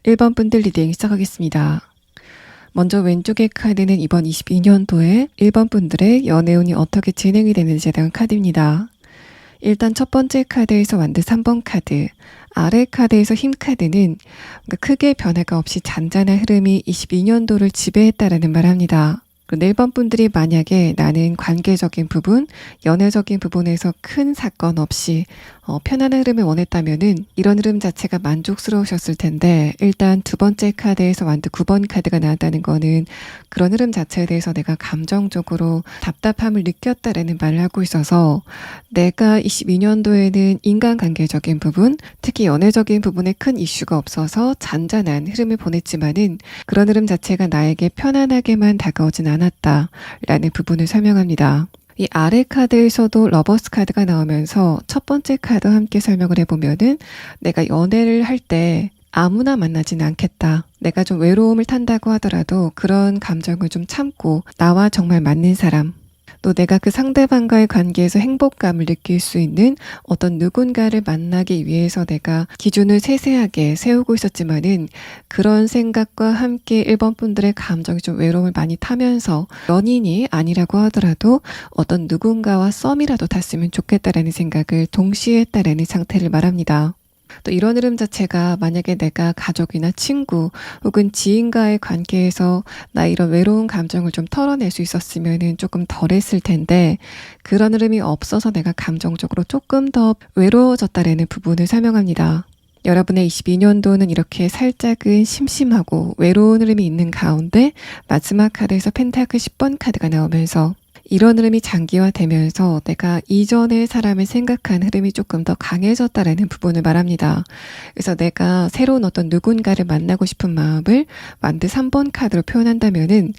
1번 분들 리딩 시작하겠습니다. 먼저 왼쪽의 카드는 이번 22년도에 1번 분들의 연애운이 어떻게 진행이 되는지에 대한 카드입니다. 일단 첫 번째 카드에서 만든 3번 카드, 아래 카드에서 힘 카드는 크게 변화가 없이 잔잔한 흐름이 22년도를 지배했다라는 말을 합니다. 1번 분들이 만약에 나는 관계적인 부분, 연애적인 부분에서 큰 사건 없이 편안한 흐름을 원했다면은 이런 흐름 자체가 만족스러우셨을 텐데, 일단 두 번째 카드에서 완드 9번 카드가 나왔다는 거는 그런 흐름 자체에 대해서 내가 감정적으로 답답함을 느꼈다라는 말을 하고 있어서, 내가 22년도에는 인간관계적인 부분, 특히 연애적인 부분에 큰 이슈가 없어서 잔잔한 흐름을 보냈지만은 그런 흐름 자체가 나에게 편안하게만 다가오진 않았다라는 부분을 설명합니다. 이 아래 카드에서도 러버스 카드가 나오면서 첫 번째 카드와 함께 설명을 해보면은, 내가 연애를 할 때 아무나 만나지는 않겠다. 내가 좀 외로움을 탄다고 하더라도 그런 감정을 좀 참고 나와 정말 맞는 사람, 또 내가 그 상대방과의 관계에서 행복감을 느낄 수 있는 어떤 누군가를 만나기 위해서 내가 기준을 세세하게 세우고 있었지만은, 그런 생각과 함께 1번 분들의 감정이 좀 외로움을 많이 타면서 연인이 아니라고 하더라도 어떤 누군가와 썸이라도 탔으면 좋겠다라는 생각을 동시에 했다라는 상태를 말합니다. 또 이런 흐름 자체가 만약에 내가 가족이나 친구 혹은 지인과의 관계에서 나 이런 외로운 감정을 좀 털어낼 수 있었으면 조금 덜했을 텐데, 그런 흐름이 없어서 내가 감정적으로 조금 더 외로워졌다라는 부분을 설명합니다. 여러분의 22년도는 이렇게 살짝은 심심하고 외로운 흐름이 있는 가운데 마지막 카드에서 펜타클 10번 카드가 나오면서 이런 흐름이 장기화되면서 내가 이전의 사람을 생각한 흐름이 조금 더 강해졌다라는 부분을 말합니다. 그래서 내가 새로운 어떤 누군가를 만나고 싶은 마음을 완드 3번 카드로 표현한다면은,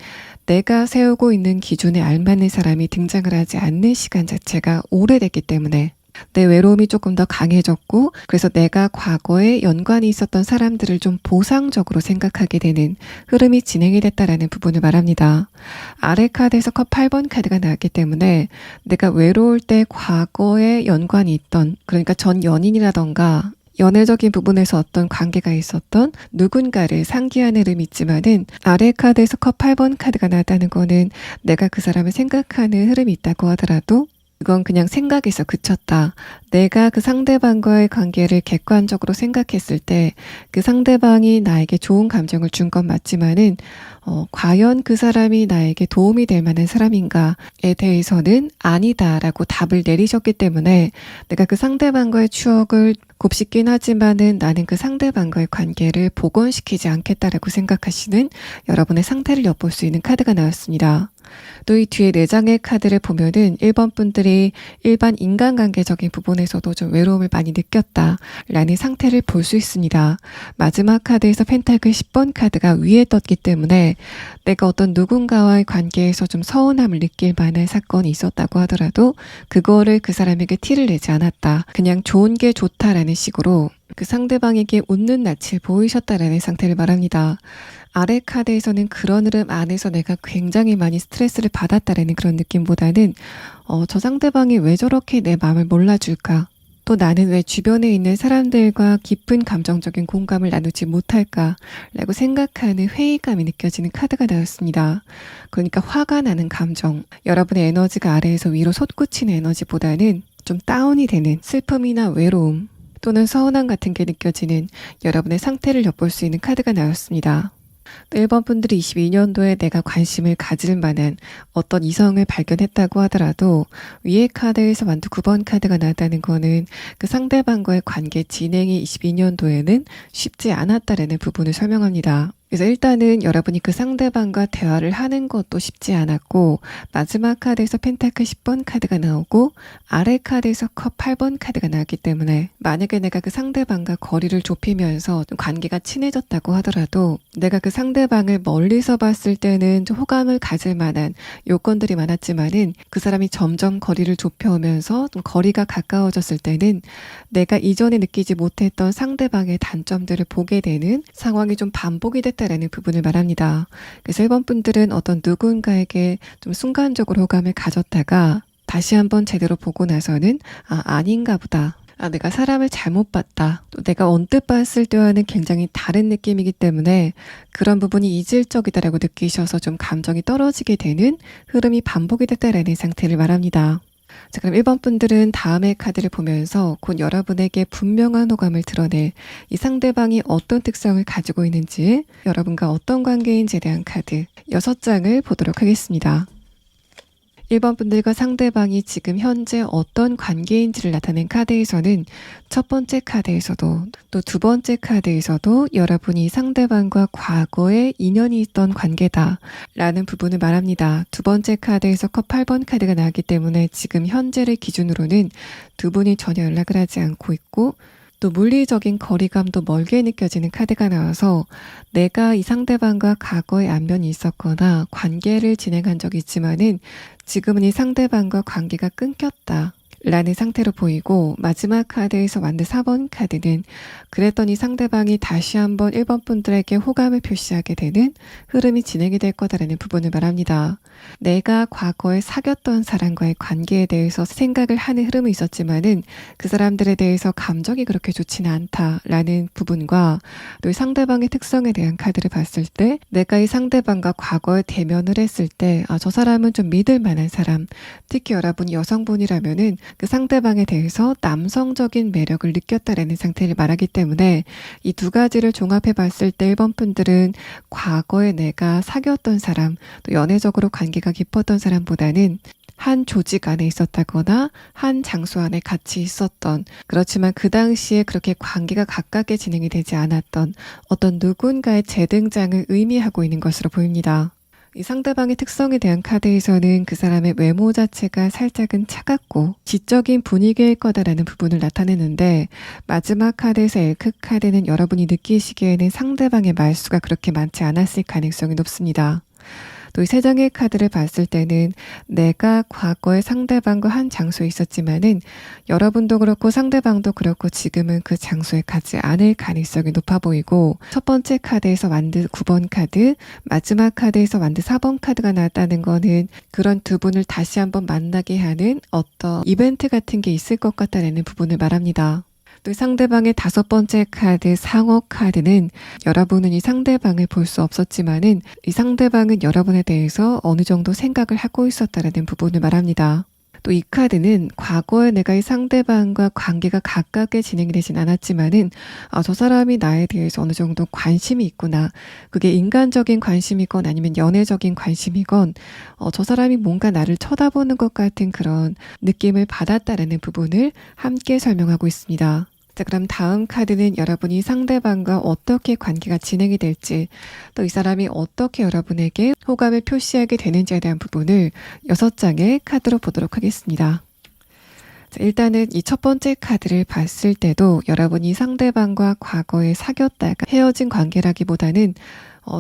내가 세우고 있는 기준에 알맞는 사람이 등장을 하지 않는 시간 자체가 오래됐기 때문에 내 외로움이 조금 더 강해졌고, 그래서 내가 과거에 연관이 있었던 사람들을 좀 보상적으로 생각하게 되는 흐름이 진행이 됐다라는 부분을 말합니다. 아래 카드에서 컵 8번 카드가 나왔기 때문에 내가 외로울 때 과거에 연관이 있던, 그러니까 전 연인이라던가 연애적인 부분에서 어떤 관계가 있었던 누군가를 상기하는 흐름이 있지만은, 아래 카드에서 컵 8번 카드가 나왔다는 거는 내가 그 사람을 생각하는 흐름이 있다고 하더라도 그건 그냥 생각에서 그쳤다. 내가 그 상대방과의 관계를 객관적으로 생각했을 때 그 상대방이 나에게 좋은 감정을 준 건 맞지만은 과연 그 사람이 나에게 도움이 될 만한 사람인가에 대해서는 아니다라고 답을 내리셨기 때문에, 내가 그 상대방과의 추억을 곱씹긴 하지만은 나는 그 상대방과의 관계를 복원시키지 않겠다라고 생각하시는 여러분의 상태를 엿볼 수 있는 카드가 나왔습니다. 또 이 뒤에 4장의 카드를 보면은 1번 분들이 일반 인간관계적인 부분에서도 좀 외로움을 많이 느꼈다라는 상태를 볼 수 있습니다. 마지막 카드에서 펜타클 10번 카드가 위에 떴기 때문에 내가 어떤 누군가와의 관계에서 좀 서운함을 느낄 만한 사건이 있었다고 하더라도 그거를 그 사람에게 티를 내지 않았다. 그냥 좋은 게 좋다라는 식으로 그 상대방에게 웃는 낯을 보이셨다라는 상태를 말합니다. 아래 카드에서는 그런 흐름 안에서 내가 굉장히 많이 스트레스를 받았다라는 그런 느낌보다는 저 상대방이 왜 저렇게 내 마음을 몰라줄까? 또 나는 왜 주변에 있는 사람들과 깊은 감정적인 공감을 나누지 못할까? 라고 생각하는 회의감이 느껴지는 카드가 나왔습니다. 그러니까 화가 나는 감정, 여러분의 에너지가 아래에서 위로 솟구치는 에너지보다는 좀 다운이 되는 슬픔이나 외로움 또는 서운함 같은 게 느껴지는 여러분의 상태를 엿볼 수 있는 카드가 나왔습니다. 1번 분들이 22년도에 내가 관심을 가질 만한 어떤 이성을 발견했다고 하더라도 위에 카드에서 완두 9번 카드가 나왔다는 거는 그 상대방과의 관계 진행이 22년도에는 쉽지 않았다라는 부분을 설명합니다. 그래서 일단은 여러분이 그 상대방과 대화를 하는 것도 쉽지 않았고 마지막 카드에서 펜타클 10번 카드가 나오고 아래 카드에서 컵 8번 카드가 나왔기 때문에 만약에 내가 그 상대방과 거리를 좁히면서 좀 관계가 친해졌다고 하더라도 내가 그 상대방을 멀리서 봤을 때는 좀 호감을 가질 만한 요건들이 많았지만은 그 사람이 점점 거리를 좁혀오면서 좀 거리가 가까워졌을 때는 내가 이전에 느끼지 못했던 상대방의 단점들을 보게 되는 상황이 좀 반복이 됐다라는 부분을 말합니다. 그래서 1번 분들은 어떤 누군가에게 좀 순간적으로 호감을 가졌다가 다시 한번 제대로 보고 나서는 아닌가 보다. 내가 사람을 잘못 봤다. 또 내가 언뜻 봤을 때와는 굉장히 다른 느낌이기 때문에 그런 부분이 이질적이다라고 느끼셔서 좀 감정이 떨어지게 되는 흐름이 반복이 됐다라는 상태를 말합니다. 자, 그럼 1번 분들은 다음의 카드를 보면서 곧 여러분에게 분명한 호감을 드러낼 이 상대방이 어떤 특성을 가지고 있는지, 여러분과 어떤 관계인지에 대한 카드 6장을 보도록 하겠습니다. 1번 분들과 상대방이 지금 현재 어떤 관계인지를 나타낸 카드에서는 첫 번째 카드에서도 또 두 번째 카드에서도 여러분이 상대방과 과거에 인연이 있던 관계다 라는 부분을 말합니다. 두 번째 카드에서 컵 8번 카드가 나왔기 때문에 지금 현재를 기준으로는 두 분이 전혀 연락을 하지 않고 있고 또 물리적인 거리감도 멀게 느껴지는 카드가 나와서 내가 이 상대방과 과거에 안면이 있었거나 관계를 진행한 적이 있지만은 지금은 이 상대방과 관계가 끊겼다 라는 상태로 보이고 마지막 카드에서 완드 4번 카드는 그랬더니 이 상대방이 다시 한번 1번 분들에게 호감을 표시하게 되는 흐름이 진행이 될 거다라는 부분을 말합니다. 내가 과거에 사귀었던 사람과의 관계에 대해서 생각을 하는 흐름은 있었지만은 그 사람들에 대해서 감정이 그렇게 좋지는 않다라는 부분과 또 이 상대방의 특성에 대한 카드를 봤을 때 내가 이 상대방과 과거에 대면을 했을 때 저 사람은 좀 믿을 만한 사람, 특히 여러분이 여성분이라면은 그 상대방에 대해서 남성적인 매력을 느꼈다라는 상태를 말하기 때문에 이 두 가지를 종합해 봤을 때 1번 분들은 과거에 내가 사귀었던 사람, 또 연애적으로 관계가 깊었던 사람보다는 한 조직 안에 있었다거나 한 장소 안에 같이 있었던 그렇지만 그 당시에 그렇게 관계가 가깝게 진행이 되지 않았던 어떤 누군가의 재등장을 의미하고 있는 것으로 보입니다. 이 상대방의 특성에 대한 카드에서는 그 사람의 외모 자체가 살짝은 차갑고 지적인 분위기일 거다라는 부분을 나타내는데 마지막 카드에서 엘크 카드는 여러분이 느끼시기에는 상대방의 말수가 그렇게 많지 않았을 가능성이 높습니다. 또 이 3장의 카드를 봤을 때는 내가 과거에 상대방과 한 장소에 있었지만은 여러분도 그렇고 상대방도 그렇고 지금은 그 장소에 가지 않을 가능성이 높아 보이고 첫 번째 카드에서 완드 9번 카드, 마지막 카드에서 완드 4번 카드가 나왔다는 거는 그런 두 분을 다시 한번 만나게 하는 어떤 이벤트 같은 게 있을 것 같다는 부분을 말합니다. 또 상대방의 5번째 카드 상어 카드는 여러분은 이 상대방을 볼 수 없었지만은 이 상대방은 여러분에 대해서 어느 정도 생각을 하고 있었다라는 부분을 말합니다. 또 이 카드는 과거에 내가 이 상대방과 관계가 가깝게 진행이 되진 않았지만은 저 사람이 나에 대해서 어느 정도 관심이 있구나. 그게 인간적인 관심이건 아니면 연애적인 관심이건 저 사람이 뭔가 나를 쳐다보는 것 같은 그런 느낌을 받았다라는 부분을 함께 설명하고 있습니다. 자, 그럼 다음 카드는 여러분이 상대방과 어떻게 관계가 진행이 될지, 또 이 사람이 어떻게 여러분에게 호감을 표시하게 되는지에 대한 부분을 6장의 카드로 보도록 하겠습니다. 자, 일단은 이 첫 번째 카드를 봤을 때도 여러분이 상대방과 과거에 사귀었다가 헤어진 관계라기보다는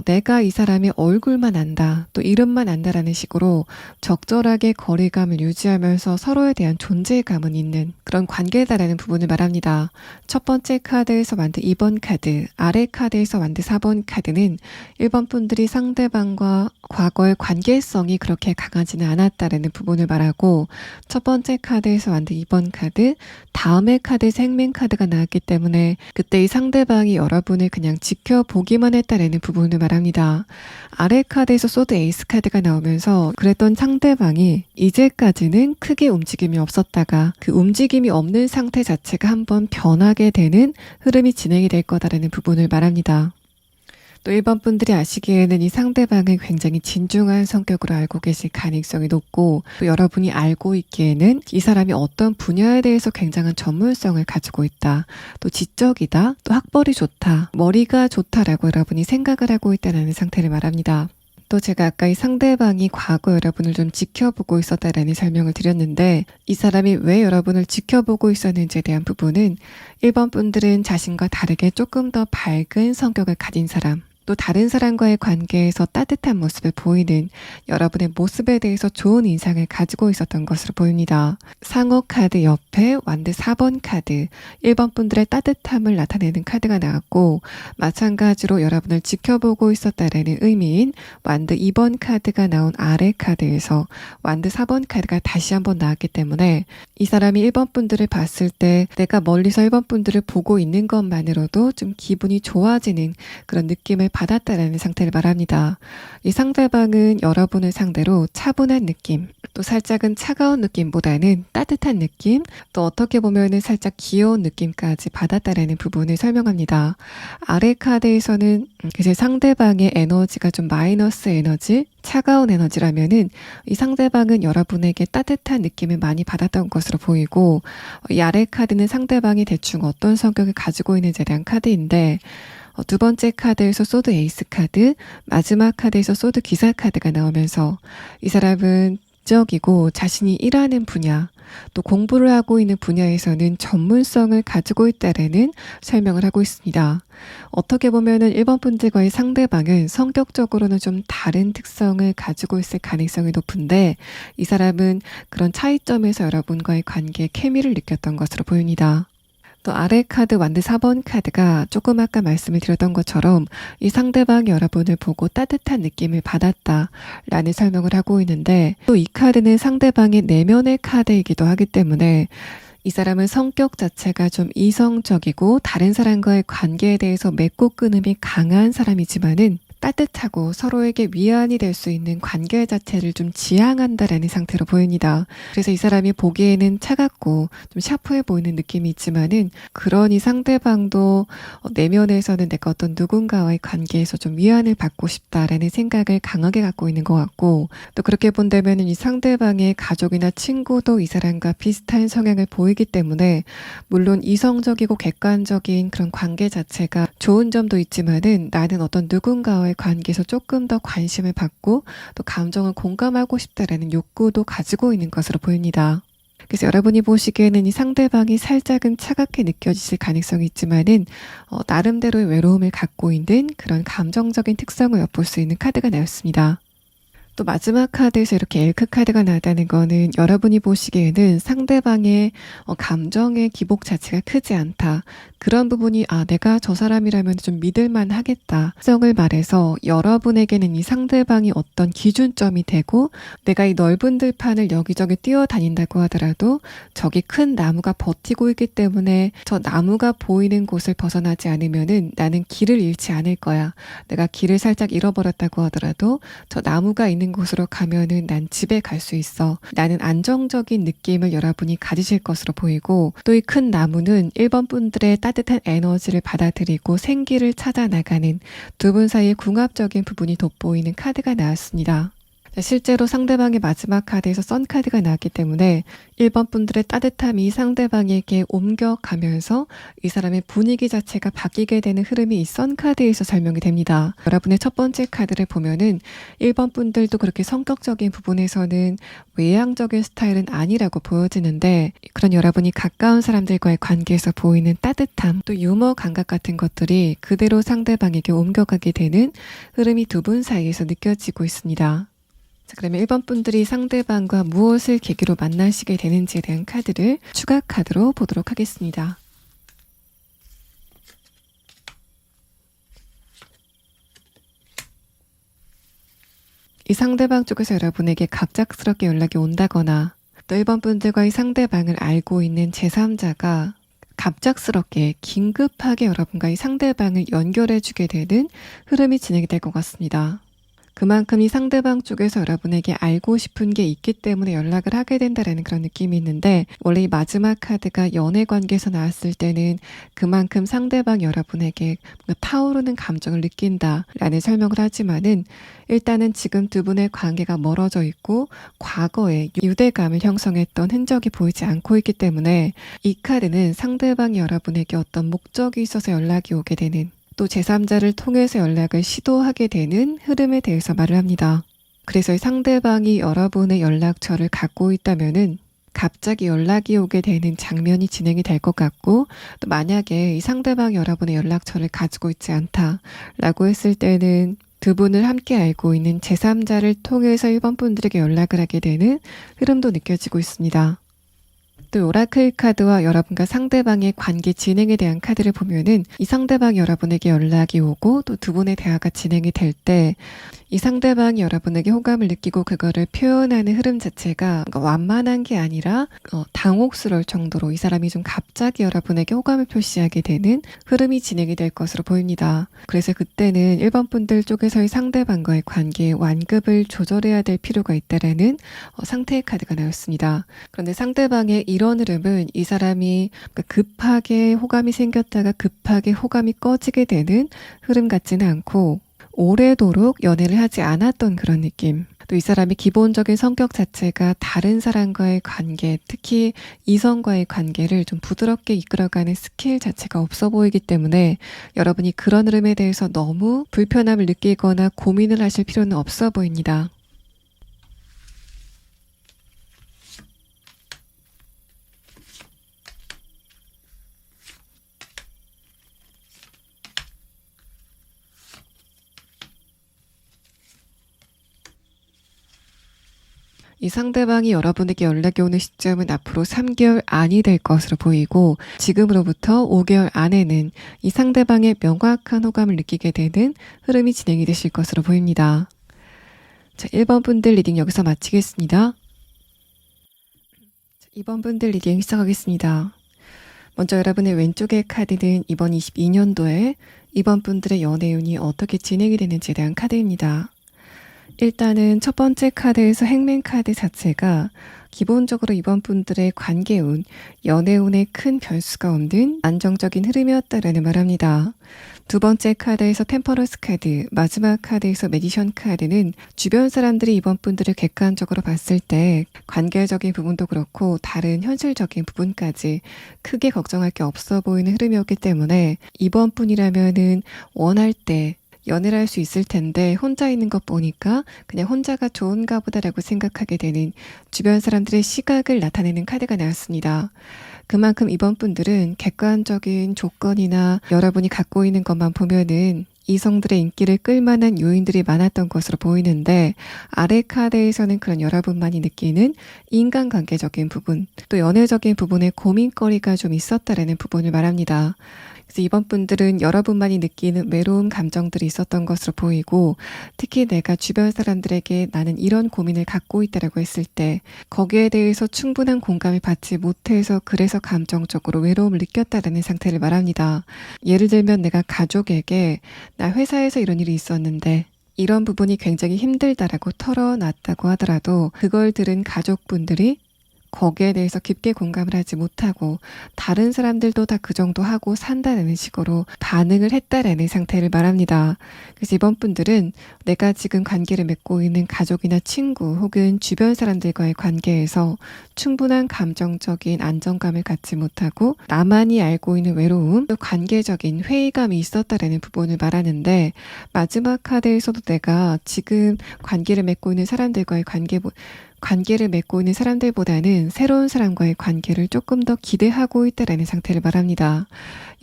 내가 이 사람의 얼굴만 안다, 또 이름만 안다라는 식으로 적절하게 거리감을 유지하면서 서로에 대한 존재감은 있는 그런 관계다라는 부분을 말합니다. 첫 번째 카드에서 만든 2번 카드, 아래 카드에서 만든 4번 카드는 1번 분들이 상대방과 과거의 관계성이 그렇게 강하지는 않았다라는 부분을 말하고, 첫 번째 카드에서 만든 2번 카드, 다음의 카드 생명 카드가 나왔기 때문에 그때 이 상대방이 여러분을 그냥 지켜보기만 했다라는 부분을 말합니다. 아래 카드에서 소드 에이스 카드가 나오면서 그랬던 상대방이 이제까지는 크게 움직임이 없었다가 그 움직임이 없는 상태 자체가 한번 변하게 되는 흐름이 진행이 될 거다라는 부분을 말합니다. 또 1번 분들이 아시기에는 이 상대방을 굉장히 진중한 성격으로 알고 계실 가능성이 높고, 또 여러분이 알고 있기에는 이 사람이 어떤 분야에 대해서 굉장한 전문성을 가지고 있다, 또 지적이다, 또 학벌이 좋다, 머리가 좋다라고 여러분이 생각을 하고 있다는 상태를 말합니다. 또 제가 아까 이 상대방이 과거 여러분을 좀 지켜보고 있었다라는 설명을 드렸는데, 이 사람이 왜 여러분을 지켜보고 있었는지에 대한 부분은 1번 분들은 자신과 다르게 조금 더 밝은 성격을 가진 사람, 또 다른 사람과의 관계에서 따뜻한 모습을 보이는 여러분의 모습에 대해서 좋은 인상을 가지고 있었던 것으로 보입니다. 상어 카드 옆에 완드 4번 카드, 1번 분들의 따뜻함을 나타내는 카드가 나왔고, 마찬가지로 여러분을 지켜보고 있었다라는 의미인 완드 2번 카드가 나온 아래 카드에서 완드 4번 카드가 다시 한번 나왔기 때문에 이 사람이 1번 분들을 봤을 때 내가 멀리서 1번 분들을 보고 있는 것만으로도 좀 기분이 좋아지는 그런 느낌을 받았다라는 상태를 말합니다. 이 상대방은 여러분을 상대로 차분한 느낌, 또 살짝은 차가운 느낌보다는 따뜻한 느낌, 또 어떻게 보면은 살짝 귀여운 느낌까지 받았다라는 부분을 설명합니다. 아래 카드에서는 이제 상대방의 에너지가 좀 마이너스 에너지, 차가운 에너지라면은 이 상대방은 여러분에게 따뜻한 느낌을 많이 받았던 것으로 보이고, 이 아래 카드는 상대방이 대충 어떤 성격을 가지고 있는지에 대한 카드인데, 두 번째 카드에서 소드 에이스 카드, 마지막 카드에서 소드 기사 카드가 나오면서 이 사람은 지적이고 자신이 일하는 분야, 또 공부를 하고 있는 분야에서는 전문성을 가지고 있다라는 설명을 하고 있습니다. 어떻게 보면은 1번 분들과의 상대방은 성격적으로는 좀 다른 특성을 가지고 있을 가능성이 높은데, 이 사람은 그런 차이점에서 여러분과의 관계에 케미를 느꼈던 것으로 보입니다. 또 아래 카드 완드 4번 카드가 조금 아까 말씀을 드렸던 것처럼 이 상대방이 여러분을 보고 따뜻한 느낌을 받았다라는 설명을 하고 있는데, 또 이 카드는 상대방의 내면의 카드이기도 하기 때문에 이 사람은 성격 자체가 좀 이성적이고 다른 사람과의 관계에 대해서 맺고 끊음이 강한 사람이지만은 따뜻하고 서로에게 위안이 될 수 있는 관계 자체를 좀 지향한다라는 상태로 보입니다. 그래서 이 사람이 보기에는 차갑고 좀 샤프해 보이는 느낌이 있지만은, 그러니 상대방도 내면에서는 내가 어떤 누군가와의 관계에서 좀 위안을 받고 싶다라는 생각을 강하게 갖고 있는 것 같고, 또 그렇게 본다면 이 상대방의 가족이나 친구도 이 사람과 비슷한 성향을 보이기 때문에, 물론 이성적이고 객관적인 그런 관계 자체가 좋은 점도 있지만은 나는 어떤 누군가와의 관계에서 조금 더 관심을 받고 또 감정을 공감하고 싶다라는 욕구도 가지고 있는 것으로 보입니다. 그래서 여러분이 보시기에는 이 상대방이 살짝은 차갑게 느껴지실 가능성이 있지만은 나름대로의 외로움을 갖고 있는 그런 감정적인 특성을 엿볼 수 있는 카드가 나왔습니다. 또 마지막 카드에서 이렇게 엘크 카드가 나왔다는 거는 여러분이 보시기에는 상대방의 감정의 기복 자체가 크지 않다, 그런 부분이 내가 저 사람이라면 좀 믿을만 하겠다 성을 말해서 여러분에게는 이 상대방이 어떤 기준점이 되고, 내가 이 넓은 들판을 여기저기 뛰어다닌다고 하더라도 저기 큰 나무가 버티고 있기 때문에 저 나무가 보이는 곳을 벗어나지 않으면은 나는 길을 잃지 않을 거야, 내가 길을 살짝 잃어버렸다고 하더라도 저 나무가 있는 곳으로 가면은 난 집에 갈 수 있어, 나는 안정적인 느낌을 여러분이 가지실 것으로 보이고, 또 이 큰 나무는 1번 분들의 따뜻한 에너지를 받아들이고 생기를 찾아 나가는 두 분 사이의 궁합적인 부분이 돋보이는 카드가 나왔습니다. 실제로 상대방의 마지막 카드에서 선 카드가 나왔기 때문에 1번 분들의 따뜻함이 상대방에게 옮겨가면서 이 사람의 분위기 자체가 바뀌게 되는 흐름이 이 선 카드에서 설명이 됩니다. 여러분의 첫 번째 카드를 보면은 1번 분들도 그렇게 성격적인 부분에서는 외향적인 스타일은 아니라고 보여지는데, 그런 여러분이 가까운 사람들과의 관계에서 보이는 따뜻함, 또 유머 감각 같은 것들이 그대로 상대방에게 옮겨가게 되는 흐름이 두 분 사이에서 느껴지고 있습니다. 자, 그러면 1번 분들이 상대방과 무엇을 계기로 만나시게 되는지에 대한 카드를 추가 카드로 보도록 하겠습니다. 이 상대방 쪽에서 여러분에게 갑작스럽게 연락이 온다거나, 또 1번 분들과 이 상대방을 알고 있는 제3자가 갑작스럽게 긴급하게 여러분과 이 상대방을 연결해주게 되는 흐름이 진행이 될 것 같습니다. 그만큼 이 상대방 쪽에서 여러분에게 알고 싶은 게 있기 때문에 연락을 하게 된다는 그런 느낌이 있는데, 원래 이 마지막 카드가 연애 관계에서 나왔을 때는 그만큼 상대방 여러분에게 뭔가 타오르는 감정을 느낀다라는 설명을 하지만은, 일단은 지금 두 분의 관계가 멀어져 있고 과거에 유대감을 형성했던 흔적이 보이지 않고 있기 때문에 이 카드는 상대방이 여러분에게 어떤 목적이 있어서 연락이 오게 되는, 또 제3자를 통해서 연락을 시도하게 되는 흐름에 대해서 말을 합니다. 그래서 이 상대방이 여러분의 연락처를 갖고 있다면은 갑자기 연락이 오게 되는 장면이 진행이 될 것 같고, 또 만약에 이 상대방이 여러분의 연락처를 가지고 있지 않다라고 했을 때는 두 분을 함께 알고 있는 제3자를 통해서 1번 분들에게 연락을 하게 되는 흐름도 느껴지고 있습니다. 또 오라클 카드와 여러분과 상대방의 관계 진행에 대한 카드를 보면은 이 상대방이 여러분에게 연락이 오고 또 두 분의 대화가 진행이 될 때 이 상대방이 여러분에게 호감을 느끼고 그거를 표현하는 흐름 자체가 완만한 게 아니라 당혹스러울 정도로 이 사람이 좀 갑자기 여러분에게 호감을 표시하게 되는 흐름이 진행이 될 것으로 보입니다. 그래서 그때는 1번 분들 쪽에서의 상대방과의 관계의 완급을 조절해야 될 필요가 있다라는 상태의 카드가 나왔습니다. 그런데 상대방의 이런 흐름은 이 사람이 급하게 호감이 생겼다가 급하게 호감이 꺼지게 되는 흐름 같지는 않고, 오래도록 연애를 하지 않았던 그런 느낌, 또 이 사람이 기본적인 성격 자체가 다른 사람과의 관계, 특히 이성과의 관계를 좀 부드럽게 이끌어가는 스킬 자체가 없어 보이기 때문에 여러분이 그런 흐름에 대해서 너무 불편함을 느끼거나 고민을 하실 필요는 없어 보입니다. 이 상대방이 여러분에게 연락이 오는 시점은 앞으로 3개월 안이 될 것으로 보이고, 지금으로부터 5개월 안에는 이 상대방의 명확한 호감을 느끼게 되는 흐름이 진행이 되실 것으로 보입니다. 자, 1번 분들 리딩 여기서 마치겠습니다. 2번 분들 리딩 시작하겠습니다. 먼저 여러분의 왼쪽의 카드는 이번 22년도에 2번 분들의 연애운이 어떻게 진행이 되는지에 대한 카드입니다. 일단은 첫 번째 카드에서 행맨 카드 자체가 기본적으로 이번 분들의 관계운, 연애운에 큰 변수가 없는 안정적인 흐름이었다라는 말합니다. 두 번째 카드에서 템퍼런스 카드, 마지막 카드에서 매지션 카드는 주변 사람들이 이번 분들을 객관적으로 봤을 때 관계적인 부분도 그렇고 다른 현실적인 부분까지 크게 걱정할 게 없어 보이는 흐름이었기 때문에 이번 분이라면은 원할 때 연애를 할 수 있을 텐데 혼자 있는 것 보니까 그냥 혼자가 좋은가 보다라고 생각하게 되는 주변 사람들의 시각을 나타내는 카드가 나왔습니다. 그만큼 이번 분들은 객관적인 조건이나 여러분이 갖고 있는 것만 보면은 이성들의 인기를 끌만한 요인들이 많았던 것으로 보이는데, 아래 카드에서는 그런 여러분만이 느끼는 인간관계적인 부분, 또 연애적인 부분에 고민거리가 좀 있었다라는 부분을 말합니다. 그래서 이번 분들은 여러분만이 느끼는 외로운 감정들이 있었던 것으로 보이고, 특히 내가 주변 사람들에게 나는 이런 고민을 갖고 있다라고 했을 때 거기에 대해서 충분한 공감을 받지 못해서 그래서 감정적으로 외로움을 느꼈다라는 상태를 말합니다. 예를 들면 내가 가족에게 나 회사에서 이런 일이 있었는데 이런 부분이 굉장히 힘들다라고 털어놨다고 하더라도 그걸 들은 가족분들이 거기에 대해서 깊게 공감을 하지 못하고 다른 사람들도 다 그 정도 하고 산다는 식으로 반응을 했다라는 상태를 말합니다. 그래서 이번 분들은 내가 지금 관계를 맺고 있는 가족이나 친구 혹은 주변 사람들과의 관계에서 충분한 감정적인 안정감을 갖지 못하고 나만이 알고 있는 외로움, 또 관계적인 회의감이 있었다라는 부분을 말하는데, 마지막 카드에서도 내가 지금 관계를 맺고 있는 사람들과의 관계를 맺고 있는 사람들보다는 새로운 사람과의 관계를 조금 더 기대하고 있다라는 상태를 말합니다.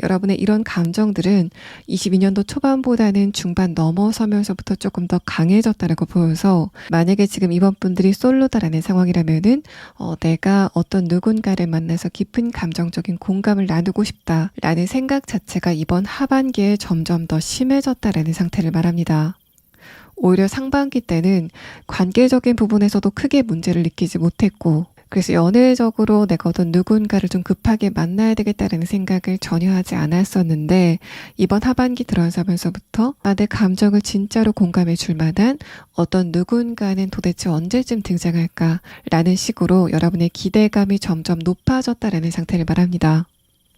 여러분의 이런 감정들은 22년도 초반보다는 중반 넘어서면서부터 조금 더 강해졌다라고 보여서, 만약에 지금 이번 분들이 솔로다라는 상황이라면은 내가 어떤 누군가를 만나서 깊은 감정적인 공감을 나누고 싶다라는 생각 자체가 이번 하반기에 점점 더 심해졌다라는 상태를 말합니다. 오히려 상반기 때는 관계적인 부분에서도 크게 문제를 느끼지 못했고, 그래서 연애적으로 내가 어떤 누군가를 좀 급하게 만나야 되겠다는 생각을 전혀 하지 않았었는데, 이번 하반기 들어서면서부터 내 감정을 진짜로 공감해 줄 만한 어떤 누군가는 도대체 언제쯤 등장할까라는 식으로 여러분의 기대감이 점점 높아졌다라는 상태를 말합니다.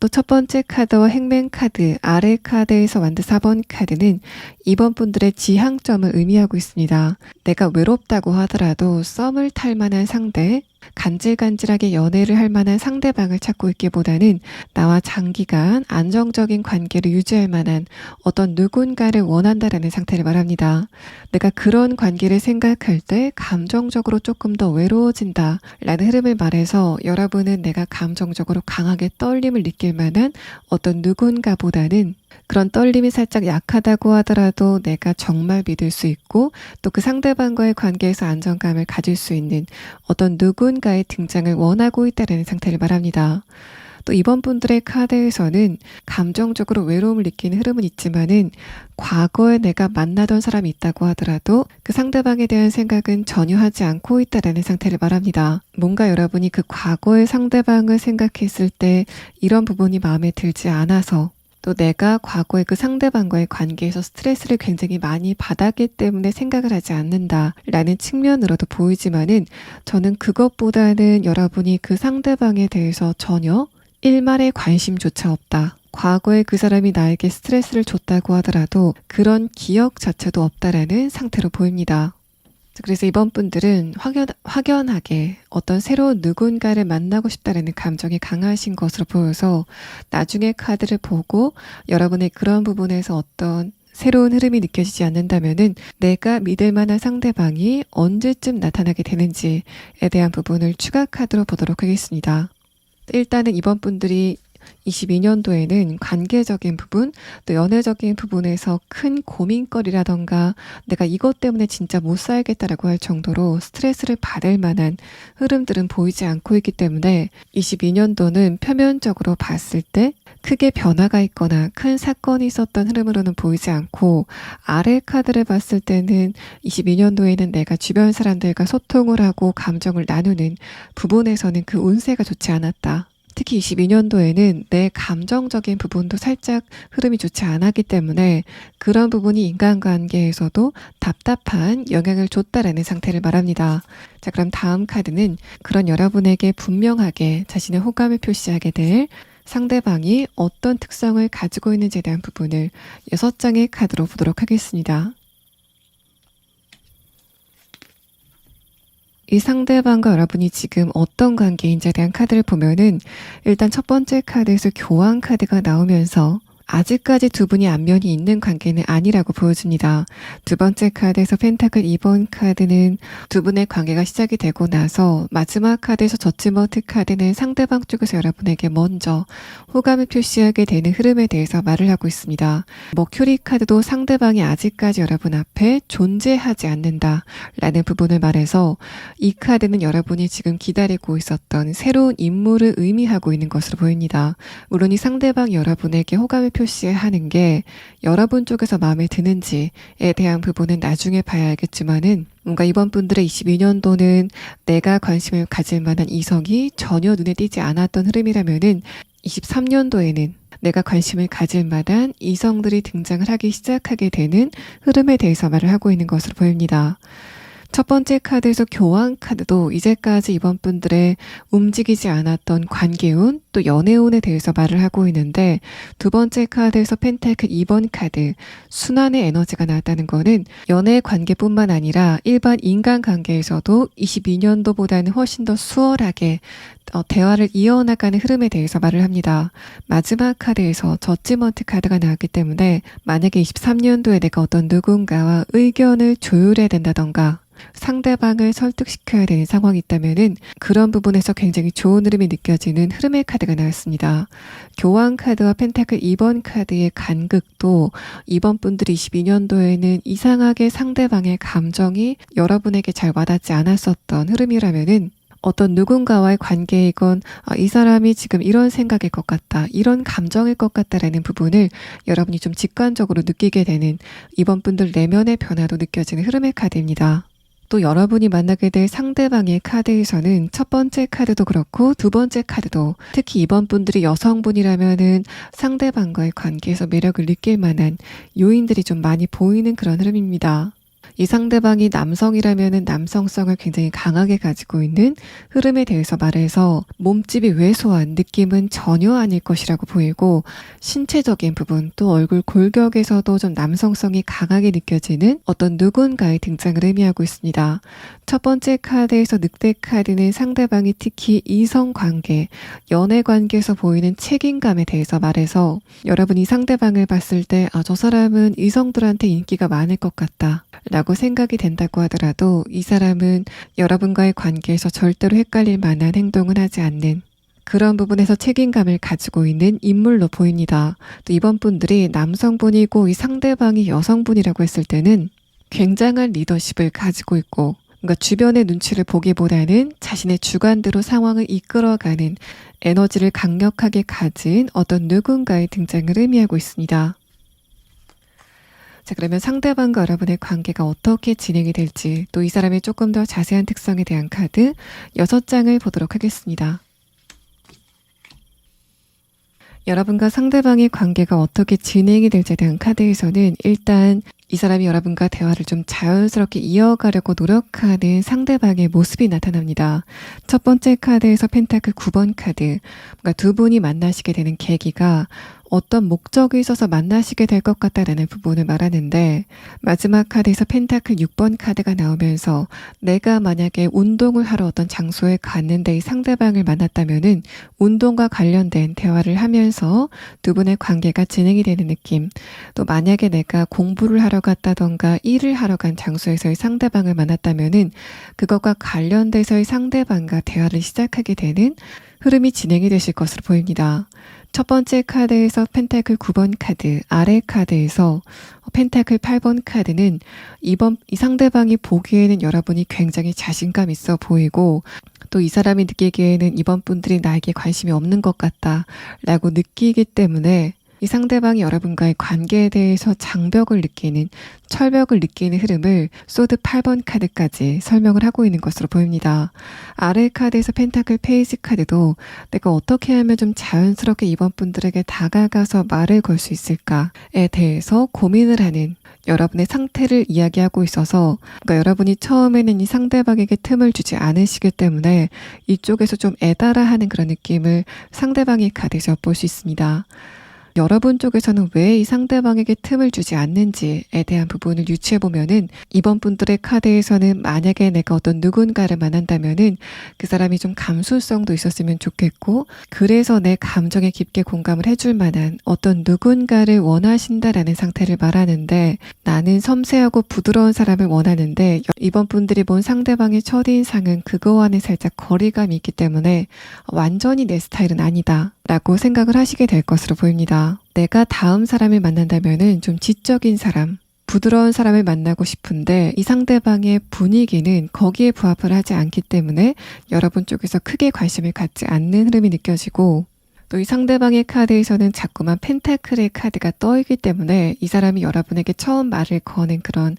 또 첫 번째 카드와 행맨 카드, 아래 카드에서 만든 4번 카드는 이번 분들의 지향점을 의미하고 있습니다. 내가 외롭다고 하더라도 썸을 탈 만한 상대, 간질간질하게 연애를 할 만한 상대방을 찾고 있기보다는 나와 장기간 안정적인 관계를 유지할 만한 어떤 누군가를 원한다라는 상태를 말합니다. 내가 그런 관계를 생각할 때 감정적으로 조금 더 외로워진다 라는 흐름을 말해서, 여러분은 내가 감정적으로 강하게 떨림을 느낄 만한 어떤 누군가보다는 그런 떨림이 살짝 약하다고 하더라도 내가 정말 믿을 수 있고 또 그 상대방과의 관계에서 안정감을 가질 수 있는 어떤 누군가의 등장을 원하고 있다는 상태를 말합니다. 또 이번 분들의 카드에서는 감정적으로 외로움을 느끼는 흐름은 있지만은, 과거에 내가 만나던 사람이 있다고 하더라도 그 상대방에 대한 생각은 전혀 하지 않고 있다는 상태를 말합니다. 뭔가 여러분이 그 과거의 상대방을 생각했을 때 이런 부분이 마음에 들지 않아서, 또 내가 과거에 그 상대방과의 관계에서 스트레스를 굉장히 많이 받았기 때문에 생각을 하지 않는다라는 측면으로도 보이지만은, 저는 그것보다는 여러분이 그 상대방에 대해서 전혀 일말의 관심조차 없다. 과거에 그 사람이 나에게 스트레스를 줬다고 하더라도 그런 기억 자체도 없다라는 상태로 보입니다. 그래서 이번 분들은 확연하게 어떤 새로운 누군가를 만나고 싶다라는 감정이 강하신 것으로 보여서, 나중에 카드를 보고 여러분의 그런 부분에서 어떤 새로운 흐름이 느껴지지 않는다면은 내가 믿을 만한 상대방이 언제쯤 나타나게 되는지에 대한 부분을 추가 카드로 보도록 하겠습니다. 일단은 이번 분들이 22년도에는 관계적인 부분, 또 연애적인 부분에서 큰 고민거리라던가 내가 이것 때문에 진짜 못 살겠다라고 할 정도로 스트레스를 받을 만한 흐름들은 보이지 않고 있기 때문에, 22년도는 표면적으로 봤을 때 크게 변화가 있거나 큰 사건이 있었던 흐름으로는 보이지 않고, 아래 카드를 봤을 때는 22년도에는 내가 주변 사람들과 소통을 하고 감정을 나누는 부분에서는 그 운세가 좋지 않았다. 특히 22년도에는 내 감정적인 부분도 살짝 흐름이 좋지 않았기 때문에 그런 부분이 인간관계에서도 답답한 영향을 줬다라는 상태를 말합니다. 자, 그럼 다음 카드는 그런 여러분에게 분명하게 자신의 호감을 표시하게 될 상대방이 어떤 특성을 가지고 있는지에 대한 부분을 6장의 카드로 보도록 하겠습니다. 이 상대방과 여러분이 지금 어떤 관계인지에 대한 카드를 보면은, 일단 첫 번째 카드에서 교환 카드가 나오면서 아직까지 두 분이 안면이 있는 관계는 아니라고 보여줍니다. 두 번째 카드에서 펜타클 2번 카드는 두 분의 관계가 시작이 되고 나서, 마지막 카드에서 저지먼트 카드는 상대방 쪽에서 여러분에게 먼저 호감을 표시하게 되는 흐름에 대해서 말을 하고 있습니다. 머큐리 카드도 상대방이 아직까지 여러분 앞에 존재하지 않는다 라는 부분을 말해서, 이 카드는 여러분이 지금 기다리고 있었던 새로운 인물을 의미하고 있는 것으로 보입니다. 물론 이 상대방이 여러분에게 호감을 표시하는 게 여러분 쪽에서 마음에 드는지에 대한 부분은 나중에 봐야 알겠지만은, 뭔가 이번 분들의 22년도는 내가 관심을 가질 만한 이성이 전혀 눈에 띄지 않았던 흐름이라면은, 23년도에는 내가 관심을 가질 만한 이성들이 등장을 하기 시작하게 되는 흐름에 대해서 말을 하고 있는 것으로 보입니다. 첫 번째 카드에서 교환 카드도 이제까지 이번 분들의 움직이지 않았던 관계운 또 연애운에 대해서 말을 하고 있는데, 두 번째 카드에서 펜타클 2번 카드 순환의 에너지가 나왔다는 거는 연애 관계뿐만 아니라 일반 인간관계에서도 22년도보다는 훨씬 더 수월하게 대화를 이어나가는 흐름에 대해서 말을 합니다. 마지막 카드에서 저지먼트 카드가 나왔기 때문에 만약에 23년도에 내가 어떤 누군가와 의견을 조율해야 된다던가 상대방을 설득시켜야 되는 상황이 있다면은 그런 부분에서 굉장히 좋은 흐름이 느껴지는 흐름의 카드가 나왔습니다. 교환 카드와 펜타클 2번 카드의 간극도 이번 분들이 22년도에는 이상하게 상대방의 감정이 여러분에게 잘 와닿지 않았었던 흐름이라면은 어떤 누군가와의 관계이건 이 사람이 지금 이런 생각일 것 같다, 이런 감정일 것 같다라는 부분을 여러분이 좀 직관적으로 느끼게 되는 이번 분들 내면의 변화도 느껴지는 흐름의 카드입니다. 또 여러분이 만나게 될 상대방의 카드에서는 첫 번째 카드도 그렇고 두 번째 카드도 특히 이번 분들이 여성분이라면은 상대방과의 관계에서 매력을 느낄 만한 요인들이 좀 많이 보이는 그런 흐름입니다. 이 상대방이 남성이라면은 남성성을 굉장히 강하게 가지고 있는 흐름에 대해서 말해서 몸집이 왜소한 느낌은 전혀 아닐 것이라고 보이고, 신체적인 부분 또 얼굴 골격에서도 좀 남성성이 강하게 느껴지는 어떤 누군가의 등장을 의미하고 있습니다. 첫 번째 카드에서 늑대 카드는 상대방이 특히 이성관계, 연애관계에서 보이는 책임감에 대해서 말해서 여러분이 이 상대방을 봤을 때 저 사람은 이성들한테 인기가 많을 것 같다 라고 생각이 된다고 하더라도 이 사람은 여러분과의 관계에서 절대로 헷갈릴 만한 행동은 하지 않는 그런 부분에서 책임감을 가지고 있는 인물로 보입니다. 또 이번 분들이 남성분이고 이 상대방이 여성분이라고 했을 때는 굉장한 리더십을 가지고 있고, 그러니까 주변의 눈치를 보기보다는 자신의 주관대로 상황을 이끌어가는 에너지를 강력하게 가진 어떤 누군가의 등장을 의미하고 있습니다. 자, 그러면 상대방과 여러분의 관계가 어떻게 진행이 될지, 또 이 사람의 조금 더 자세한 특성에 대한 카드 6장을 보도록 하겠습니다. 여러분과 상대방의 관계가 어떻게 진행이 될지에 대한 카드에서는 일단 이 사람이 여러분과 대화를 좀 자연스럽게 이어가려고 노력하는 상대방의 모습이 나타납니다. 첫 번째 카드에서 펜타클 9번 카드, 뭔가 두 분이 만나시게 되는 계기가 어떤 목적이 있어서 만나시게 될 것 같다라는 부분을 말하는데, 마지막 카드에서 펜타클 6번 카드가 나오면서 내가 만약에 운동을 하러 어떤 장소에 갔는데 이 상대방을 만났다면은 운동과 관련된 대화를 하면서 두 분의 관계가 진행이 되는 느낌, 또 만약에 내가 공부를 하러 갔다던가 일을 하러 간 장소에서의 상대방을 만났다면은 그것과 관련돼서의 상대방과 대화를 시작하게 되는 흐름이 진행이 되실 것으로 보입니다. 첫 번째 카드에서 펜타클 9번 카드, 아래 카드에서 펜타클 8번 카드는 이 상대방이 보기에는 여러분이 굉장히 자신감 있어 보이고, 또 이 사람이 느끼기에는 이번 분들이 나에게 관심이 없는 것 같다 라고 느끼기 때문에 이 상대방이 여러분과의 관계에 대해서 장벽을 느끼는, 철벽을 느끼는 흐름을 소드 8번 카드까지 설명을 하고 있는 것으로 보입니다. 아래 카드에서 펜타클 페이지 카드도 내가 어떻게 하면 좀 자연스럽게 이번 분들에게 다가가서 말을 걸 수 있을까에 대해서 고민을 하는 여러분의 상태를 이야기하고 있어서, 그러니까 여러분이 처음에는 이 상대방에게 틈을 주지 않으시기 때문에 이쪽에서 좀 애달아하는 그런 느낌을 상대방의 카드에서 엿볼 수 있습니다. 여러분 쪽에서는 왜 이 상대방에게 틈을 주지 않는지에 대한 부분을 유추해보면은 이번 분들의 카드에서는 만약에 내가 어떤 누군가를 만난다면은 그 사람이 좀 감수성도 있었으면 좋겠고, 그래서 내 감정에 깊게 공감을 해줄 만한 어떤 누군가를 원하신다라는 상태를 말하는데, 나는 섬세하고 부드러운 사람을 원하는데 이번 분들이 본 상대방의 첫인상은 그거와는 살짝 거리감이 있기 때문에 완전히 내 스타일은 아니다 라고 생각을 하시게 될 것으로 보입니다. 내가 다음 사람을 만난다면은 좀 지적인 사람, 부드러운 사람을 만나고 싶은데 이 상대방의 분위기는 거기에 부합을 하지 않기 때문에 여러분 쪽에서 크게 관심을 갖지 않는 흐름이 느껴지고, 또 이 상대방의 카드에서는 자꾸만 펜타클의 카드가 떠있기 때문에 이 사람이 여러분에게 처음 말을 거는 그런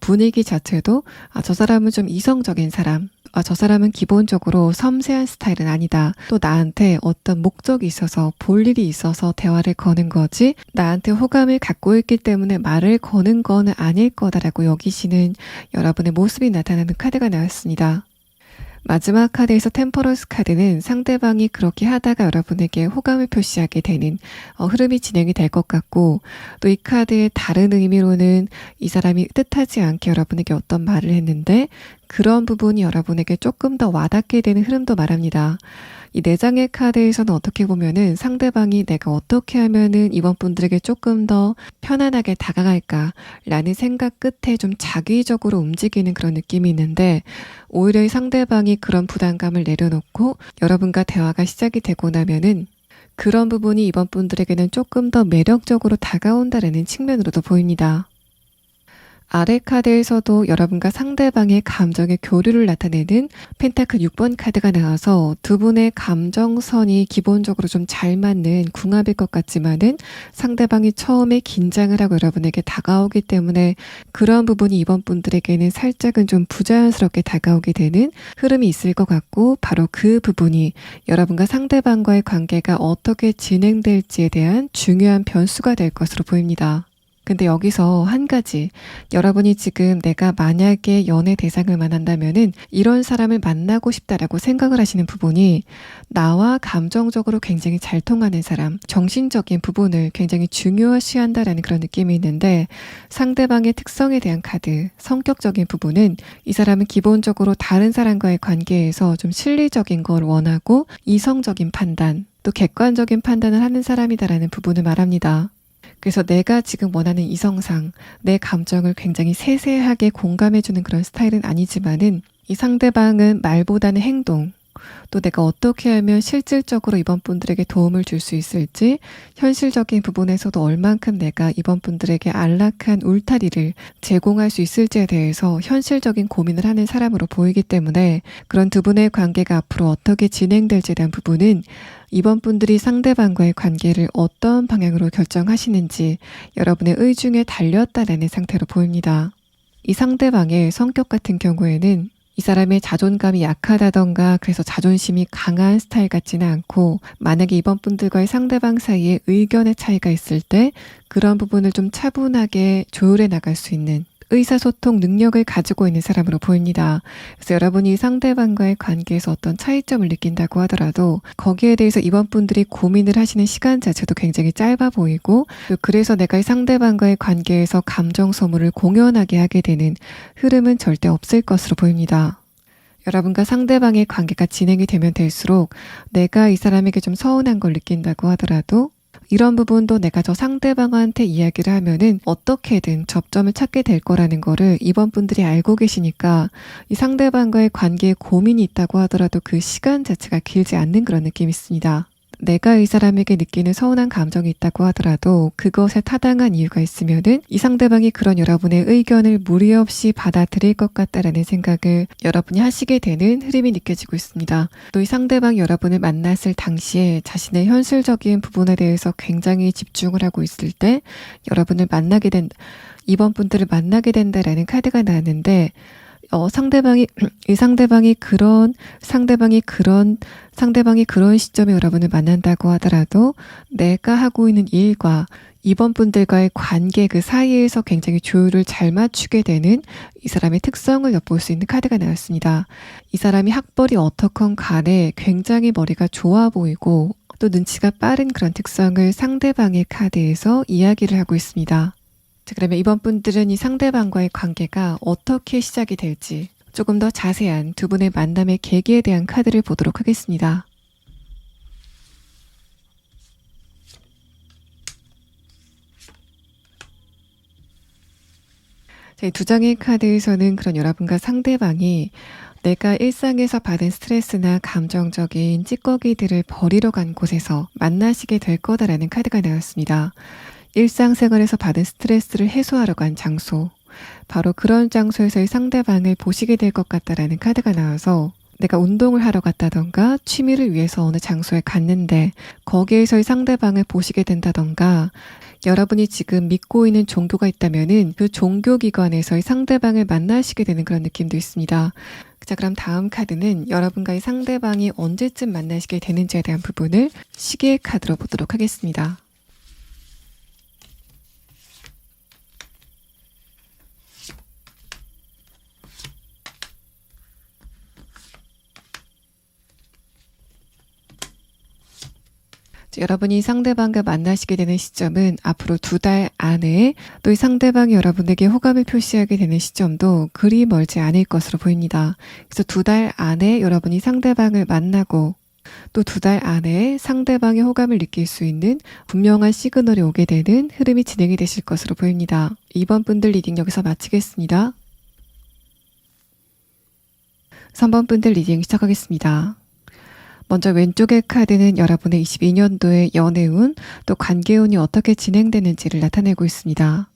분위기 자체도 저 사람은 좀 이성적인 사람, 저 사람은 기본적으로 섬세한 스타일은 아니다. 또 나한테 어떤 목적이 있어서 볼 일이 있어서 대화를 거는 거지 나한테 호감을 갖고 있기 때문에 말을 거는 거는 아닐 거다라고 여기시는 여러분의 모습이 나타나는 카드가 나왔습니다. 마지막 카드에서 템퍼런스 카드는 상대방이 그렇게 하다가 여러분에게 호감을 표시하게 되는 흐름이 진행이 될 것 같고, 또 이 카드의 다른 의미로는 이 사람이 뜻하지 않게 여러분에게 어떤 말을 했는데 그런 부분이 여러분에게 조금 더 와닿게 되는 흐름도 말합니다. 이 4장의 카드에서는 어떻게 보면은 상대방이 내가 어떻게 하면은 이번 분들에게 조금 더 편안하게 다가갈까 라는 생각 끝에 좀 자기적으로 움직이는 그런 느낌이 있는데, 오히려 이 상대방이 그런 부담감을 내려놓고 여러분과 대화가 시작이 되고 나면은 그런 부분이 이번 분들에게는 조금 더 매력적으로 다가온다라는 측면으로도 보입니다. 아래 카드에서도 여러분과 상대방의 감정의 교류를 나타내는 펜타클 6번 카드가 나와서 두 분의 감정선이 기본적으로 좀 잘 맞는 궁합일 것 같지만은 상대방이 처음에 긴장을 하고 여러분에게 다가오기 때문에 그런 부분이 이번 분들에게는 살짝은 좀 부자연스럽게 다가오게 되는 흐름이 있을 것 같고, 바로 그 부분이 여러분과 상대방과의 관계가 어떻게 진행될지에 대한 중요한 변수가 될 것으로 보입니다. 근데 여기서 한 가지, 여러분이 지금 내가 만약에 연애 대상을 만난다면은 이런 사람을 만나고 싶다라고 생각을 하시는 부분이 나와 감정적으로 굉장히 잘 통하는 사람, 정신적인 부분을 굉장히 중요시한다라는 그런 느낌이 있는데, 상대방의 특성에 대한 카드, 성격적인 부분은 이 사람은 기본적으로 다른 사람과의 관계에서 좀 실리적인 걸 원하고 이성적인 판단, 또 객관적인 판단을 하는 사람이다라는 부분을 말합니다. 그래서 내가 지금 원하는 이성상 내 감정을 굉장히 세세하게 공감해주는 그런 스타일은 아니지만은 이 상대방은 말보다는 행동, 또 내가 어떻게 하면 실질적으로 이번 분들에게 도움을 줄 수 있을지, 현실적인 부분에서도 얼만큼 내가 이번 분들에게 안락한 울타리를 제공할 수 있을지에 대해서 현실적인 고민을 하는 사람으로 보이기 때문에 그런 두 분의 관계가 앞으로 어떻게 진행될지에 대한 부분은 이번 분들이 상대방과의 관계를 어떤 방향으로 결정하시는지 여러분의 의중에 달렸다라는 상태로 보입니다. 이 상대방의 성격 같은 경우에는 이 사람의 자존감이 약하다던가 그래서 자존심이 강한 스타일 같지는 않고, 만약에 이번 분들과의 상대방 사이에 의견의 차이가 있을 때 그런 부분을 좀 차분하게 조율해 나갈 수 있는 의사소통 능력을 가지고 있는 사람으로 보입니다. 그래서 여러분이 상대방과의 관계에서 어떤 차이점을 느낀다고 하더라도 거기에 대해서 이번 분들이 고민을 하시는 시간 자체도 굉장히 짧아 보이고, 그래서 내가 이 상대방과의 관계에서 감정 소모를 공연하게 하게 되는 흐름은 절대 없을 것으로 보입니다. 여러분과 상대방의 관계가 진행이 되면 될수록 내가 이 사람에게 좀 서운한 걸 느낀다고 하더라도 이런 부분도 내가 저 상대방한테 이야기를 하면은 어떻게든 접점을 찾게 될 거라는 거를 이번 분들이 알고 계시니까 이 상대방과의 관계에 고민이 있다고 하더라도 그 시간 자체가 길지 않는 그런 느낌이 있습니다. 내가 이 사람에게 느끼는 서운한 감정이 있다고 하더라도 그것에 타당한 이유가 있으면은 이 상대방이 그런 여러분의 의견을 무리 없이 받아들일 것 같다라는 생각을 여러분이 하시게 되는 흐름이 느껴지고 있습니다. 또 이 상대방이 여러분을 만났을 당시에 자신의 현실적인 부분에 대해서 굉장히 집중을 하고 있을 때 여러분을 만나게 된, 이번 분들을 만나게 된다라는 카드가 나왔는데, 상대방이 그런 시점에 여러분을 만난다고 하더라도 내가 하고 있는 일과 이번 분들과의 관계 그 사이에서 굉장히 조율을 잘 맞추게 되는 이 사람의 특성을 엿볼 수 있는 카드가 나왔습니다. 이 사람이 학벌이 어떻건 간에 굉장히 머리가 좋아 보이고 또 눈치가 빠른 그런 특성을 상대방의 카드에서 이야기를 하고 있습니다. 자, 그러면 이번 분들은 이 상대방과의 관계가 어떻게 시작이 될지 조금 더 자세한 두 분의 만남의 계기에 대한 카드를 보도록 하겠습니다. 자, 이 2장의 카드에서는 그런 여러분과 상대방이 내가 일상에서 받은 스트레스나 감정적인 찌꺼기들을 버리러 간 곳에서 만나시게 될 거다라는 카드가 나왔습니다. 일상생활에서 받은 스트레스를 해소하러 간 장소, 바로 그런 장소에서의 상대방을 보시게 될 것 같다라는 카드가 나와서 내가 운동을 하러 갔다던가 취미를 위해서 어느 장소에 갔는데 거기에서의 상대방을 보시게 된다던가, 여러분이 지금 믿고 있는 종교가 있다면은 그 종교기관에서의 상대방을 만나시게 되는 그런 느낌도 있습니다. 자, 그럼 다음 카드는 여러분과의 상대방이 언제쯤 만나시게 되는지에 대한 부분을 시계 카드로 보도록 하겠습니다. 여러분이 상대방과 만나시게 되는 시점은 앞으로 2달 안에, 또 이 상대방이 여러분에게 호감을 표시하게 되는 시점도 그리 멀지 않을 것으로 보입니다. 그래서 2달 안에 여러분이 상대방을 만나고 또 2달 안에 상대방의 호감을 느낄 수 있는 분명한 시그널이 오게 되는 흐름이 진행이 되실 것으로 보입니다. 2번 분들 리딩 여기서 마치겠습니다. 3번 분들 리딩 시작하겠습니다. 먼저 왼쪽의 카드는 여러분의 22년도의 연애운, 또 관계운이 어떻게 진행되는지를 나타내고 있습니다.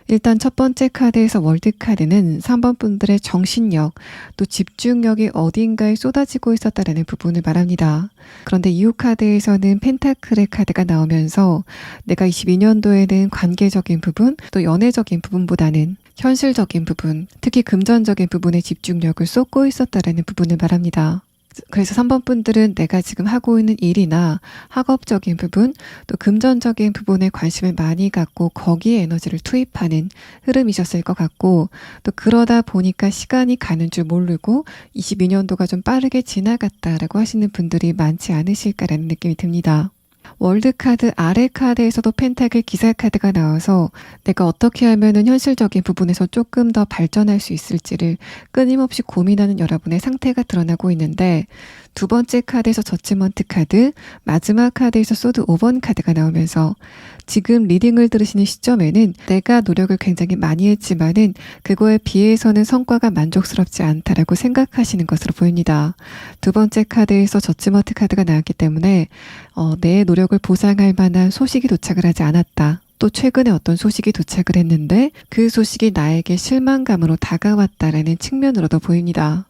일단 첫 번째 카드에서 월드카드는 3번 분들의 정신력, 또 집중력이 어딘가에 쏟아지고 있었다는 부분을 말합니다. 그런데 이후 카드에서는 펜타클의 카드가 나오면서 내가 22년도에는 관계적인 부분, 또 연애적인 부분보다는 현실적인 부분, 특히 금전적인 부분에 집중력을 쏟고 있었다는 부분을 말합니다. 그래서 3번 분들은 내가 지금 하고 있는 일이나 학업적인 부분, 또 금전적인 부분에 관심을 많이 갖고 거기에 에너지를 투입하는 흐름이셨을 것 같고, 또 그러다 보니까 시간이 가는 줄 모르고 22년도가 좀 빠르게 지나갔다라고 하시는 분들이 많지 않으실까라는 느낌이 듭니다. 월드카드 아래 카드에서도 펜타클 기사 카드가 나와서 내가 어떻게 하면은 현실적인 부분에서 조금 더 발전할 수 있을지를 끊임없이 고민하는 여러분의 상태가 드러나고 있는데, 두 번째 카드에서 저지먼트 카드, 마지막 카드에서 소드 5번 카드가 나오면서 지금 리딩을 들으시는 시점에는 내가 노력을 굉장히 많이 했지만은 그거에 비해서는 성과가 만족스럽지 않다라고 생각하시는 것으로 보입니다. 두 번째 카드에서 저지먼트 카드가 나왔기 때문에 내 노력을 보상할 만한 소식이 도착을 하지 않았다. 또 최근에 어떤 소식이 도착을 했는데 그 소식이 나에게 실망감으로 다가왔다라는 측면으로도 보입니다.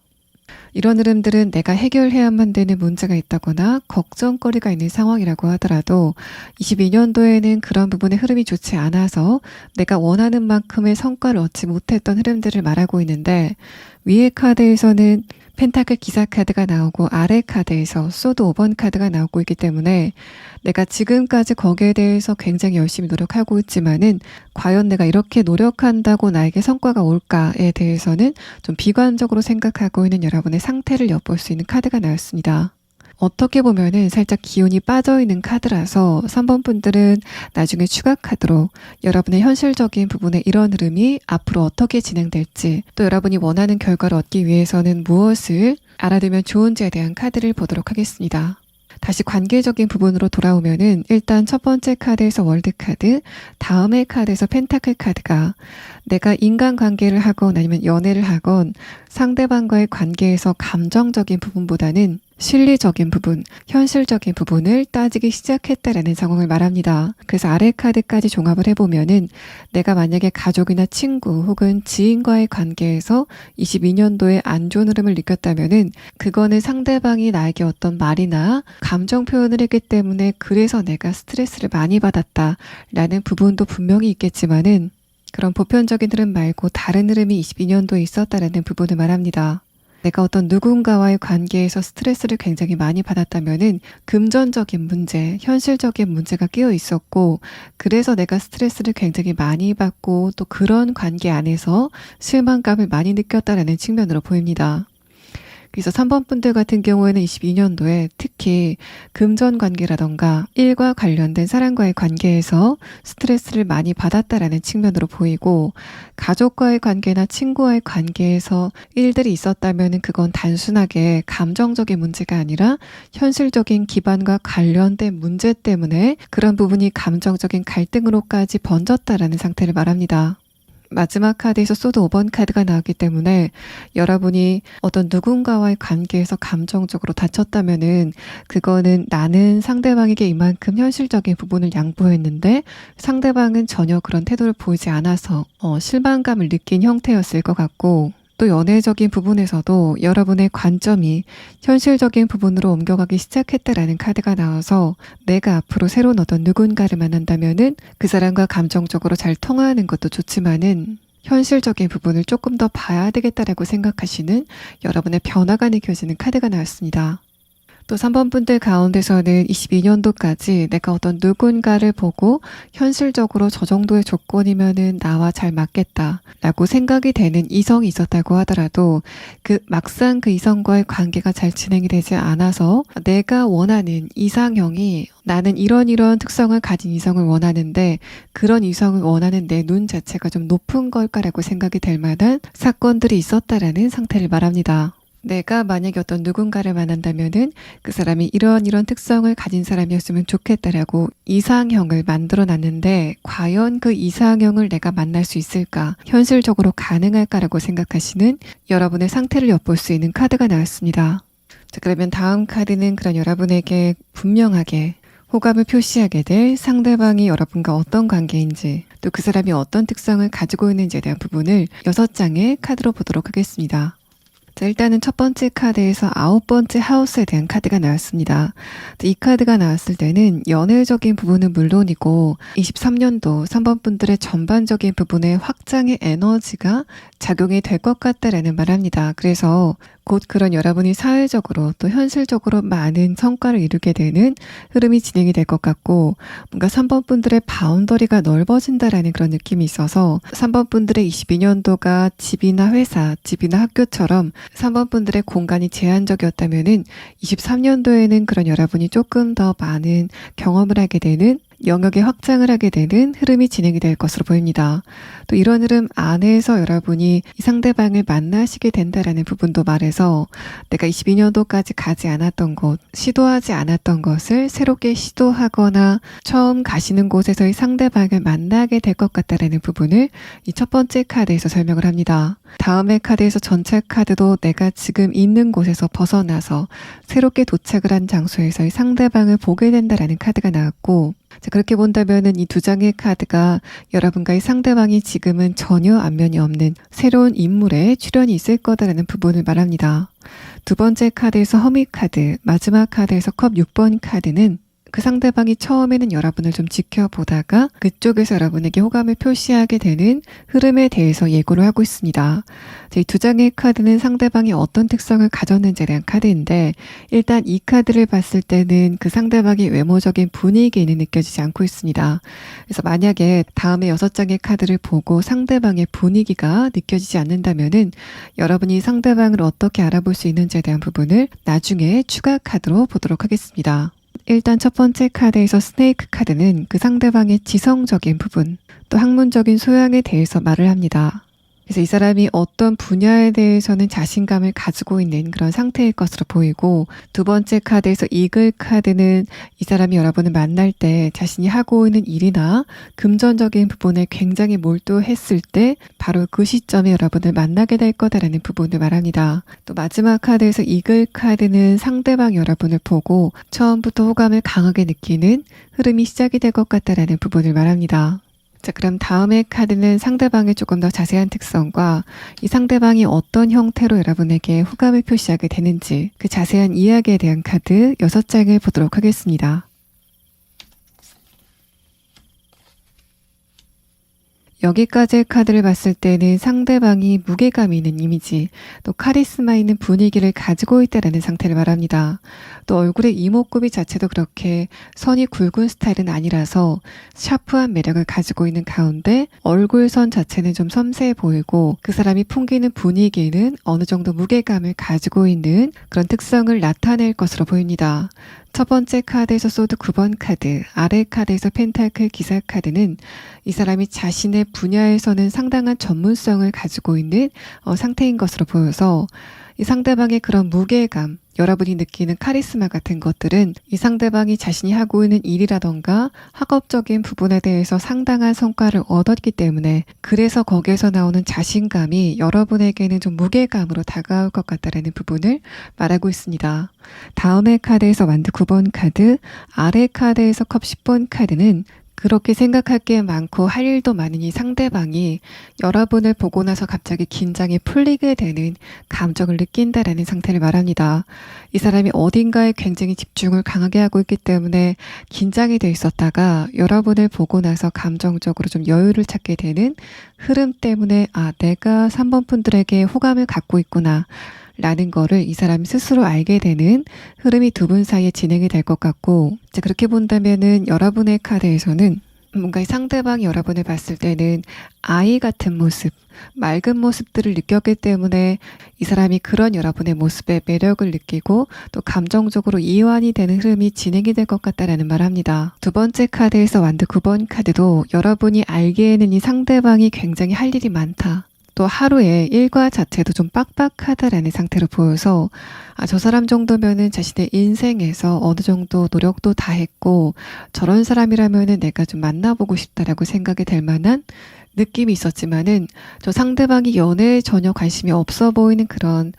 이런 흐름들은 내가 해결해야만 되는 문제가 있다거나 걱정거리가 있는 상황이라고 하더라도 22년도에는 그런 부분의 흐름이 좋지 않아서 내가 원하는 만큼의 성과를 얻지 못했던 흐름들을 말하고 있는데, 위의 카드에서는 펜타클 기사 카드가 나오고 아래 카드에서 소드 5번 카드가 나오고 있기 때문에 내가 지금까지 거기에 대해서 굉장히 열심히 노력하고 있지만은 과연 내가 이렇게 노력한다고 나에게 성과가 올까에 대해서는 좀 비관적으로 생각하고 있는 여러분의 상태를 엿볼 수 있는 카드가 나왔습니다. 어떻게 보면은 살짝 기운이 빠져있는 카드라서 3번 분들은 나중에 추가 카드로 여러분의 현실적인 부분의 이런 흐름이 앞으로 어떻게 진행될지, 또 여러분이 원하는 결과를 얻기 위해서는 무엇을 알아두면 좋은지에 대한 카드를 보도록 하겠습니다. 다시 관계적인 부분으로 돌아오면은 일단 첫 번째 카드에서 월드카드, 다음의 카드에서 펜타클 카드가 내가 인간관계를 하건 아니면 연애를 하건 상대방과의 관계에서 감정적인 부분보다는 실리적인 부분, 현실적인 부분을 따지기 시작했다라는 상황을 말합니다. 그래서 아래 카드까지 종합을 해보면은 내가 만약에 가족이나 친구 혹은 지인과의 관계에서 22년도에 안 좋은 흐름을 느꼈다면은 그거는 상대방이 나에게 어떤 말이나 감정 표현을 했기 때문에 그래서 내가 스트레스를 많이 받았다라는 부분도 분명히 있겠지만은 그런 보편적인 흐름 말고 다른 흐름이 22년도에 있었다라는 부분을 말합니다. 내가 어떤 누군가와의 관계에서 스트레스를 굉장히 많이 받았다면은 금전적인 문제, 현실적인 문제가 끼어 있었고, 그래서 내가 스트레스를 굉장히 많이 받고 또 그런 관계 안에서 실망감을 많이 느꼈다라는 측면으로 보입니다. 그래서 3번 분들 같은 경우에는 22년도에 특히 금전 관계라던가 일과 관련된 사람과의 관계에서 스트레스를 많이 받았다라는 측면으로 보이고, 가족과의 관계나 친구와의 관계에서 일들이 있었다면 그건 단순하게 감정적인 문제가 아니라 현실적인 기반과 관련된 문제 때문에 그런 부분이 감정적인 갈등으로까지 번졌다라는 상태를 말합니다. 마지막 카드에서 소드 5번 카드가 나왔기 때문에 여러분이 어떤 누군가와의 관계에서 감정적으로 다쳤다면은 그거는 나는 상대방에게 이만큼 현실적인 부분을 양보했는데 상대방은 전혀 그런 태도를 보이지 않아서 실망감을 느낀 형태였을 것 같고, 또 연애적인 부분에서도 여러분의 관점이 현실적인 부분으로 옮겨가기 시작했다라는 카드가 나와서 내가 앞으로 새로운 어떤 누군가를 만난다면은 그 사람과 감정적으로 잘 통화하는 것도 좋지만은 현실적인 부분을 조금 더 봐야 되겠다라고 생각하시는 여러분의 변화가 느껴지는 카드가 나왔습니다. 또 3번 분들 가운데서는 22년도까지 내가 어떤 누군가를 보고 현실적으로 저 정도의 조건이면은 나와 잘 맞겠다 라고 생각이 되는 이성이 있었다고 하더라도 막상 그 이성과의 관계가 잘 진행이 되지 않아서 내가 원하는 이상형이 나는 이런 특성을 가진 이성을 원하는데 그런 이성을 원하는 내 눈 자체가 좀 높은 걸까라고 생각이 될 만한 사건들이 있었다라는 상태를 말합니다. 내가 만약에 어떤 누군가를 만난다면은 그 사람이 이런 특성을 가진 사람이었으면 좋겠다라고 이상형을 만들어 놨는데 과연 그 이상형을 내가 만날 수 있을까? 현실적으로 가능할까라고 생각하시는 여러분의 상태를 엿볼 수 있는 카드가 나왔습니다. 자, 그러면 다음 카드는 그런 여러분에게 분명하게 호감을 표시하게 될 상대방이 여러분과 어떤 관계인지 또 그 사람이 어떤 특성을 가지고 있는지에 대한 부분을 6장의 카드로 보도록 하겠습니다. 자, 일단은 첫 번째 카드에서 9번째 하우스에 대한 카드가 나왔습니다. 이 카드가 나왔을 때는 연애적인 부분은 물론이고 23년도 3번 분들의 전반적인 부분에 확장의 에너지가 작용이 될 것 같다라는 말합니다. 그래서 곧 그런 여러분이 사회적으로 또 현실적으로 많은 성과를 이루게 되는 흐름이 진행이 될 것 같고 뭔가 3번 분들의 바운더리가 넓어진다라는 그런 느낌이 있어서 3번 분들의 22년도가 집이나 회사, 집이나 학교처럼 3번 분들의 공간이 제한적이었다면은 23년도에는 그런 여러분이 조금 더 많은 경험을 하게 되는 영역의 확장을 하게 되는 흐름이 진행이 될 것으로 보입니다. 또 이런 흐름 안에서 여러분이 이 상대방을 만나시게 된다라는 부분도 말해서 내가 22년도까지 가지 않았던 곳, 시도하지 않았던 것을 새롭게 시도하거나 처음 가시는 곳에서의 상대방을 만나게 될 것 같다라는 부분을 이 첫 번째 카드에서 설명을 합니다. 다음의 카드에서 전체 카드도 내가 지금 있는 곳에서 벗어나서 새롭게 도착을 한 장소에서의 상대방을 보게 된다라는 카드가 나왔고 자, 그렇게 본다면은 이 2장의 카드가 여러분과의 상대방이 지금은 전혀 안면이 없는 새로운 인물의 출현이 있을 거다라는 부분을 말합니다. 두 번째 카드에서 허미 카드, 마지막 카드에서 컵 6번 카드는 그 상대방이 처음에는 여러분을 좀 지켜보다가 그쪽에서 여러분에게 호감을 표시하게 되는 흐름에 대해서 예고를 하고 있습니다. 이 2장의 카드는 상대방이 어떤 특성을 가졌는지에 대한 카드인데 일단 이 카드를 봤을 때는 그 상대방의 외모적인 분위기는 느껴지지 않고 있습니다. 그래서 만약에 다음에 6장의 카드를 보고 상대방의 분위기가 느껴지지 않는다면은 여러분이 상대방을 어떻게 알아볼 수 있는지에 대한 부분을 나중에 추가 카드로 보도록 하겠습니다. 일단 첫 번째 카드에서 스네이크 카드는 그 상대방의 지성적인 부분, 또 학문적인 소양에 대해서 말을 합니다. 그래서 이 사람이 어떤 분야에 대해서는 자신감을 가지고 있는 그런 상태일 것으로 보이고 두 번째 카드에서 이글 카드는 이 사람이 여러분을 만날 때 자신이 하고 있는 일이나 금전적인 부분에 굉장히 몰두했을 때 바로 그 시점에 여러분을 만나게 될 거다라는 부분을 말합니다. 또 마지막 카드에서 이글 카드는 상대방 여러분을 보고 처음부터 호감을 강하게 느끼는 흐름이 시작이 될 것 같다라는 부분을 말합니다. 자, 그럼 다음의 카드는 상대방의 조금 더 자세한 특성과 이 상대방이 어떤 형태로 여러분에게 호감을 표시하게 되는지 그 자세한 이야기에 대한 카드 6장을 보도록 하겠습니다. 여기까지의 카드를 봤을 때는 상대방이 무게감 있는 이미지, 또 카리스마 있는 분위기를 가지고 있다는 상태를 말합니다. 또 얼굴의 이목구비 자체도 그렇게 선이 굵은 스타일은 아니라서 샤프한 매력을 가지고 있는 가운데 얼굴선 자체는 좀 섬세해 보이고 그 사람이 풍기는 분위기는 어느 정도 무게감을 가지고 있는 그런 특성을 나타낼 것으로 보입니다. 첫 번째 카드에서 소드 9번 카드, 아래 카드에서 펜타클 기사 카드는 이 사람이 자신의 분야에서는 상당한 전문성을 가지고 있는 상태인 것으로 보여서 이 상대방의 그런 무게감, 여러분이 느끼는 카리스마 같은 것들은 이 상대방이 자신이 하고 있는 일이라던가 학업적인 부분에 대해서 상당한 성과를 얻었기 때문에 그래서 거기에서 나오는 자신감이 여러분에게는 좀 무게감으로 다가올 것 같다라는 부분을 말하고 있습니다. 다음의 카드에서 완드 9번 카드, 아래 카드에서 컵 10번 카드는 그렇게 생각할 게 많고 할 일도 많은 이 상대방이 여러분을 보고 나서 갑자기 긴장이 풀리게 되는 감정을 느낀다라는 상태를 말합니다. 이 사람이 어딘가에 굉장히 집중을 강하게 하고 있기 때문에 긴장이 돼 있었다가 여러분을 보고 나서 감정적으로 좀 여유를 찾게 되는 흐름 때문에 내가 3번 분들에게 호감을 갖고 있구나 라는 거를 이 사람이 스스로 알게 되는 흐름이 두 분 사이에 진행이 될 것 같고, 이제 그렇게 본다면은 여러분의 카드에서는 뭔가 이 상대방이 여러분을 봤을 때는 아이 같은 모습, 맑은 모습들을 느꼈기 때문에 이 사람이 그런 여러분의 모습에 매력을 느끼고 또 감정적으로 이완이 되는 흐름이 진행이 될 것 같다라는 말을 합니다. 두 번째 카드에서 완드 9번 카드도 여러분이 알기에는 이 상대방이 굉장히 할 일이 많다. 또 하루에 일과 자체도 좀 빡빡하다라는 상태로 보여서 저 사람 정도면은 자신의 인생에서 어느 정도 노력도 다 했고 저런 사람이라면은 내가 좀 만나보고 싶다라고 생각이 될 만한 느낌이 있었지만은 저 상대방이 연애에 전혀 관심이 없어 보이는 그런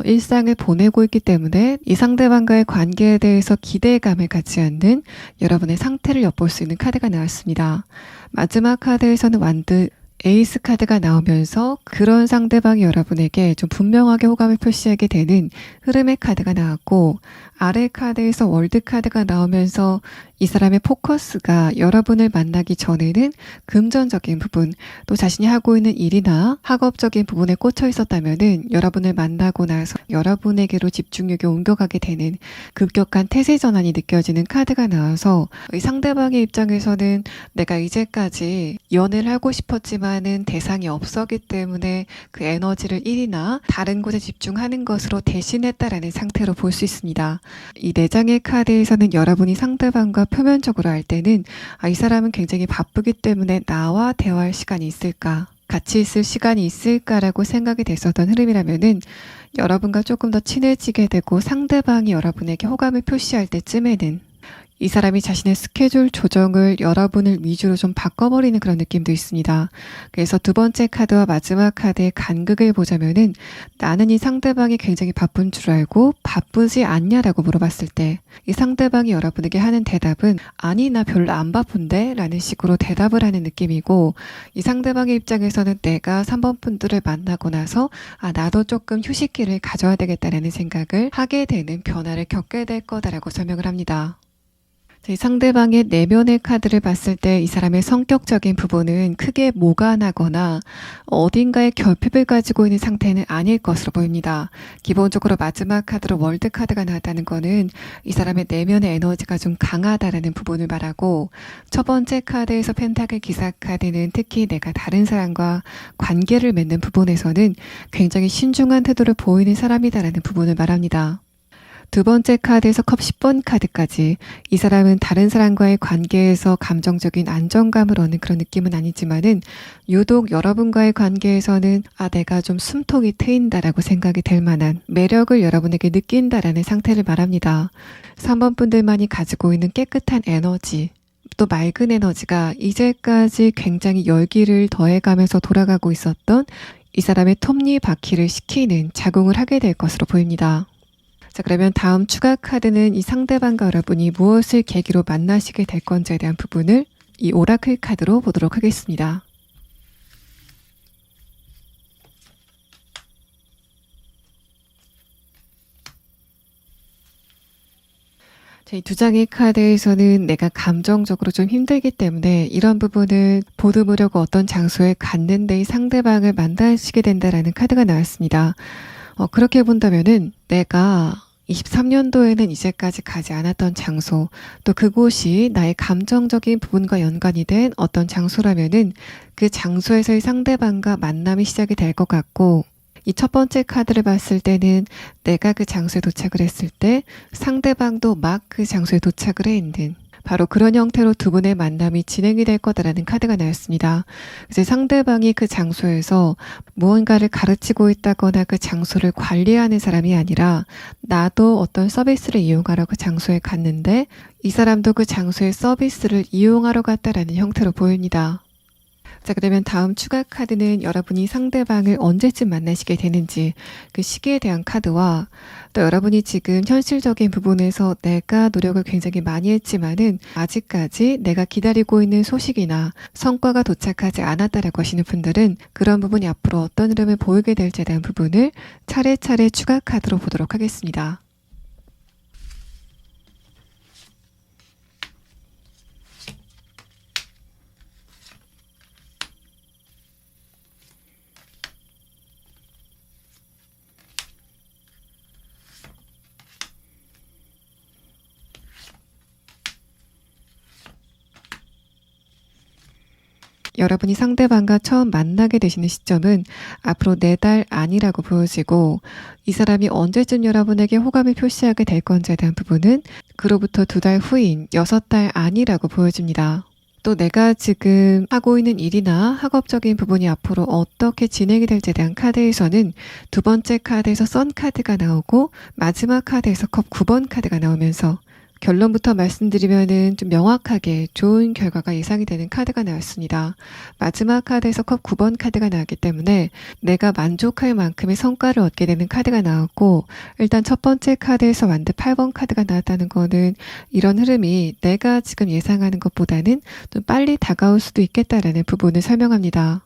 일상을 보내고 있기 때문에 이 상대방과의 관계에 대해서 기대감을 갖지 않는 여러분의 상태를 엿볼 수 있는 카드가 나왔습니다. 마지막 카드에서는 완드 에이스 카드가 나오면서 그런 상대방이 여러분에게 좀 분명하게 호감을 표시하게 되는 흐름의 카드가 나왔고, 아래 카드에서 월드 카드가 나오면서 이 사람의 포커스가 여러분을 만나기 전에는 금전적인 부분, 또 자신이 하고 있는 일이나 학업적인 부분에 꽂혀 있었다면은 여러분을 만나고 나서 여러분에게로 집중력이 옮겨가게 되는 급격한 태세 전환이 느껴지는 카드가 나와서 이 상대방의 입장에서는 내가 이제까지 연애를 하고 싶었지만은 대상이 없었기 때문에 그 에너지를 일이나 다른 곳에 집중하는 것으로 대신했다라는 상태로 볼 수 있습니다. 이 4장의 카드에서는 여러분이 상대방과 표면적으로 할 때는 이 사람은 굉장히 바쁘기 때문에 나와 대화할 시간이 있을까? 같이 있을 시간이 있을까라고 생각이 됐었던 흐름이라면은 여러분과 조금 더 친해지게 되고 상대방이 여러분에게 호감을 표시할 때쯤에는 이 사람이 자신의 스케줄 조정을 여러분을 위주로 좀 바꿔버리는 그런 느낌도 있습니다. 그래서 두 번째 카드와 마지막 카드의 간극을 보자면은 나는 이 상대방이 굉장히 바쁜 줄 알고 바쁘지 않냐라고 물어봤을 때 이 상대방이 여러분에게 하는 대답은 아니 나 별로 안 바쁜데 라는 식으로 대답을 하는 느낌이고, 이 상대방의 입장에서는 내가 3번 분들을 만나고 나서 나도 조금 휴식기를 가져야 되겠다라는 생각을 하게 되는 변화를 겪게 될 거다라고 설명을 합니다. 이 상대방의 내면의 카드를 봤을 때 이 사람의 성격적인 부분은 크게 모관하거나 어딘가에 결핍을 가지고 있는 상태는 아닐 것으로 보입니다. 기본적으로 마지막 카드로 월드 카드가 나왔다는 거는 이 사람의 내면의 에너지가 좀 강하다라는 부분을 말하고, 첫 번째 카드에서 펜타클 기사 카드는 특히 내가 다른 사람과 관계를 맺는 부분에서는 굉장히 신중한 태도를 보이는 사람이다라는 부분을 말합니다. 두 번째 카드에서 컵 10번 카드까지 이 사람은 다른 사람과의 관계에서 감정적인 안정감을 얻는 그런 느낌은 아니지만은 유독 여러분과의 관계에서는 내가 좀 숨통이 트인다라고 생각이 될 만한 매력을 여러분에게 느낀다라는 상태를 말합니다. 3번 분들만이 가지고 있는 깨끗한 에너지, 또 맑은 에너지가 이제까지 굉장히 열기를 더해가면서 돌아가고 있었던 이 사람의 톱니바퀴를 시키는 작용을 하게 될 것으로 보입니다. 자, 그러면 다음 추가 카드는 이 상대방과 여러분이 무엇을 계기로 만나시게 될 건지에 대한 부분을 이 오라클 카드로 보도록 하겠습니다. 이 2장의 카드에서는 내가 감정적으로 좀 힘들기 때문에 이런 부분을 보듬으려고 어떤 장소에 갔는데 이 상대방을 만나시게 된다라는 카드가 나왔습니다. 그렇게 본다면은 내가 23년도에는 이제까지 가지 않았던 장소, 또 그곳이 나의 감정적인 부분과 연관이 된 어떤 장소라면은 그 장소에서의 상대방과 만남이 시작이 될 것 같고, 이 첫 번째 카드를 봤을 때는 내가 그 장소에 도착을 했을 때 상대방도 막 그 장소에 도착을 해 있는 바로 그런 형태로 두 분의 만남이 진행이 될 거다라는 카드가 나왔습니다. 이제 상대방이 그 장소에서 무언가를 가르치고 있다거나 그 장소를 관리하는 사람이 아니라 나도 어떤 서비스를 이용하러 그 장소에 갔는데 이 사람도 그 장소의 서비스를 이용하러 갔다라는 형태로 보입니다. 자, 그러면 다음 추가 카드는 여러분이 상대방을 언제쯤 만나시게 되는지 그 시기에 대한 카드와 또 여러분이 지금 현실적인 부분에서 내가 노력을 굉장히 많이 했지만은 아직까지 내가 기다리고 있는 소식이나 성과가 도착하지 않았다라고 하시는 분들은 그런 부분이 앞으로 어떤 흐름을 보이게 될지에 대한 부분을 차례차례 추가 카드로 보도록 하겠습니다. 여러분이 상대방과 처음 만나게 되시는 시점은 앞으로 4달 안이라고 보여지고 이 사람이 언제쯤 여러분에게 호감을 표시하게 될 건지에 대한 부분은 그로부터 2달 후인 6달 안이라고 보여집니다. 또 내가 지금 하고 있는 일이나 학업적인 부분이 앞으로 어떻게 진행이 될지에 대한 카드에서는 두 번째 카드에서 선 카드가 나오고 마지막 카드에서 컵 9번 카드가 나오면서 결론부터 말씀드리면은 좀 명확하게 좋은 결과가 예상이 되는 카드가 나왔습니다. 마지막 카드에서 컵 9번 카드가 나왔기 때문에 내가 만족할 만큼의 성과를 얻게 되는 카드가 나왔고 일단 첫 번째 카드에서 완드 8번 카드가 나왔다는 거는 이런 흐름이 내가 지금 예상하는 것보다는 좀 빨리 다가올 수도 있겠다라는 부분을 설명합니다.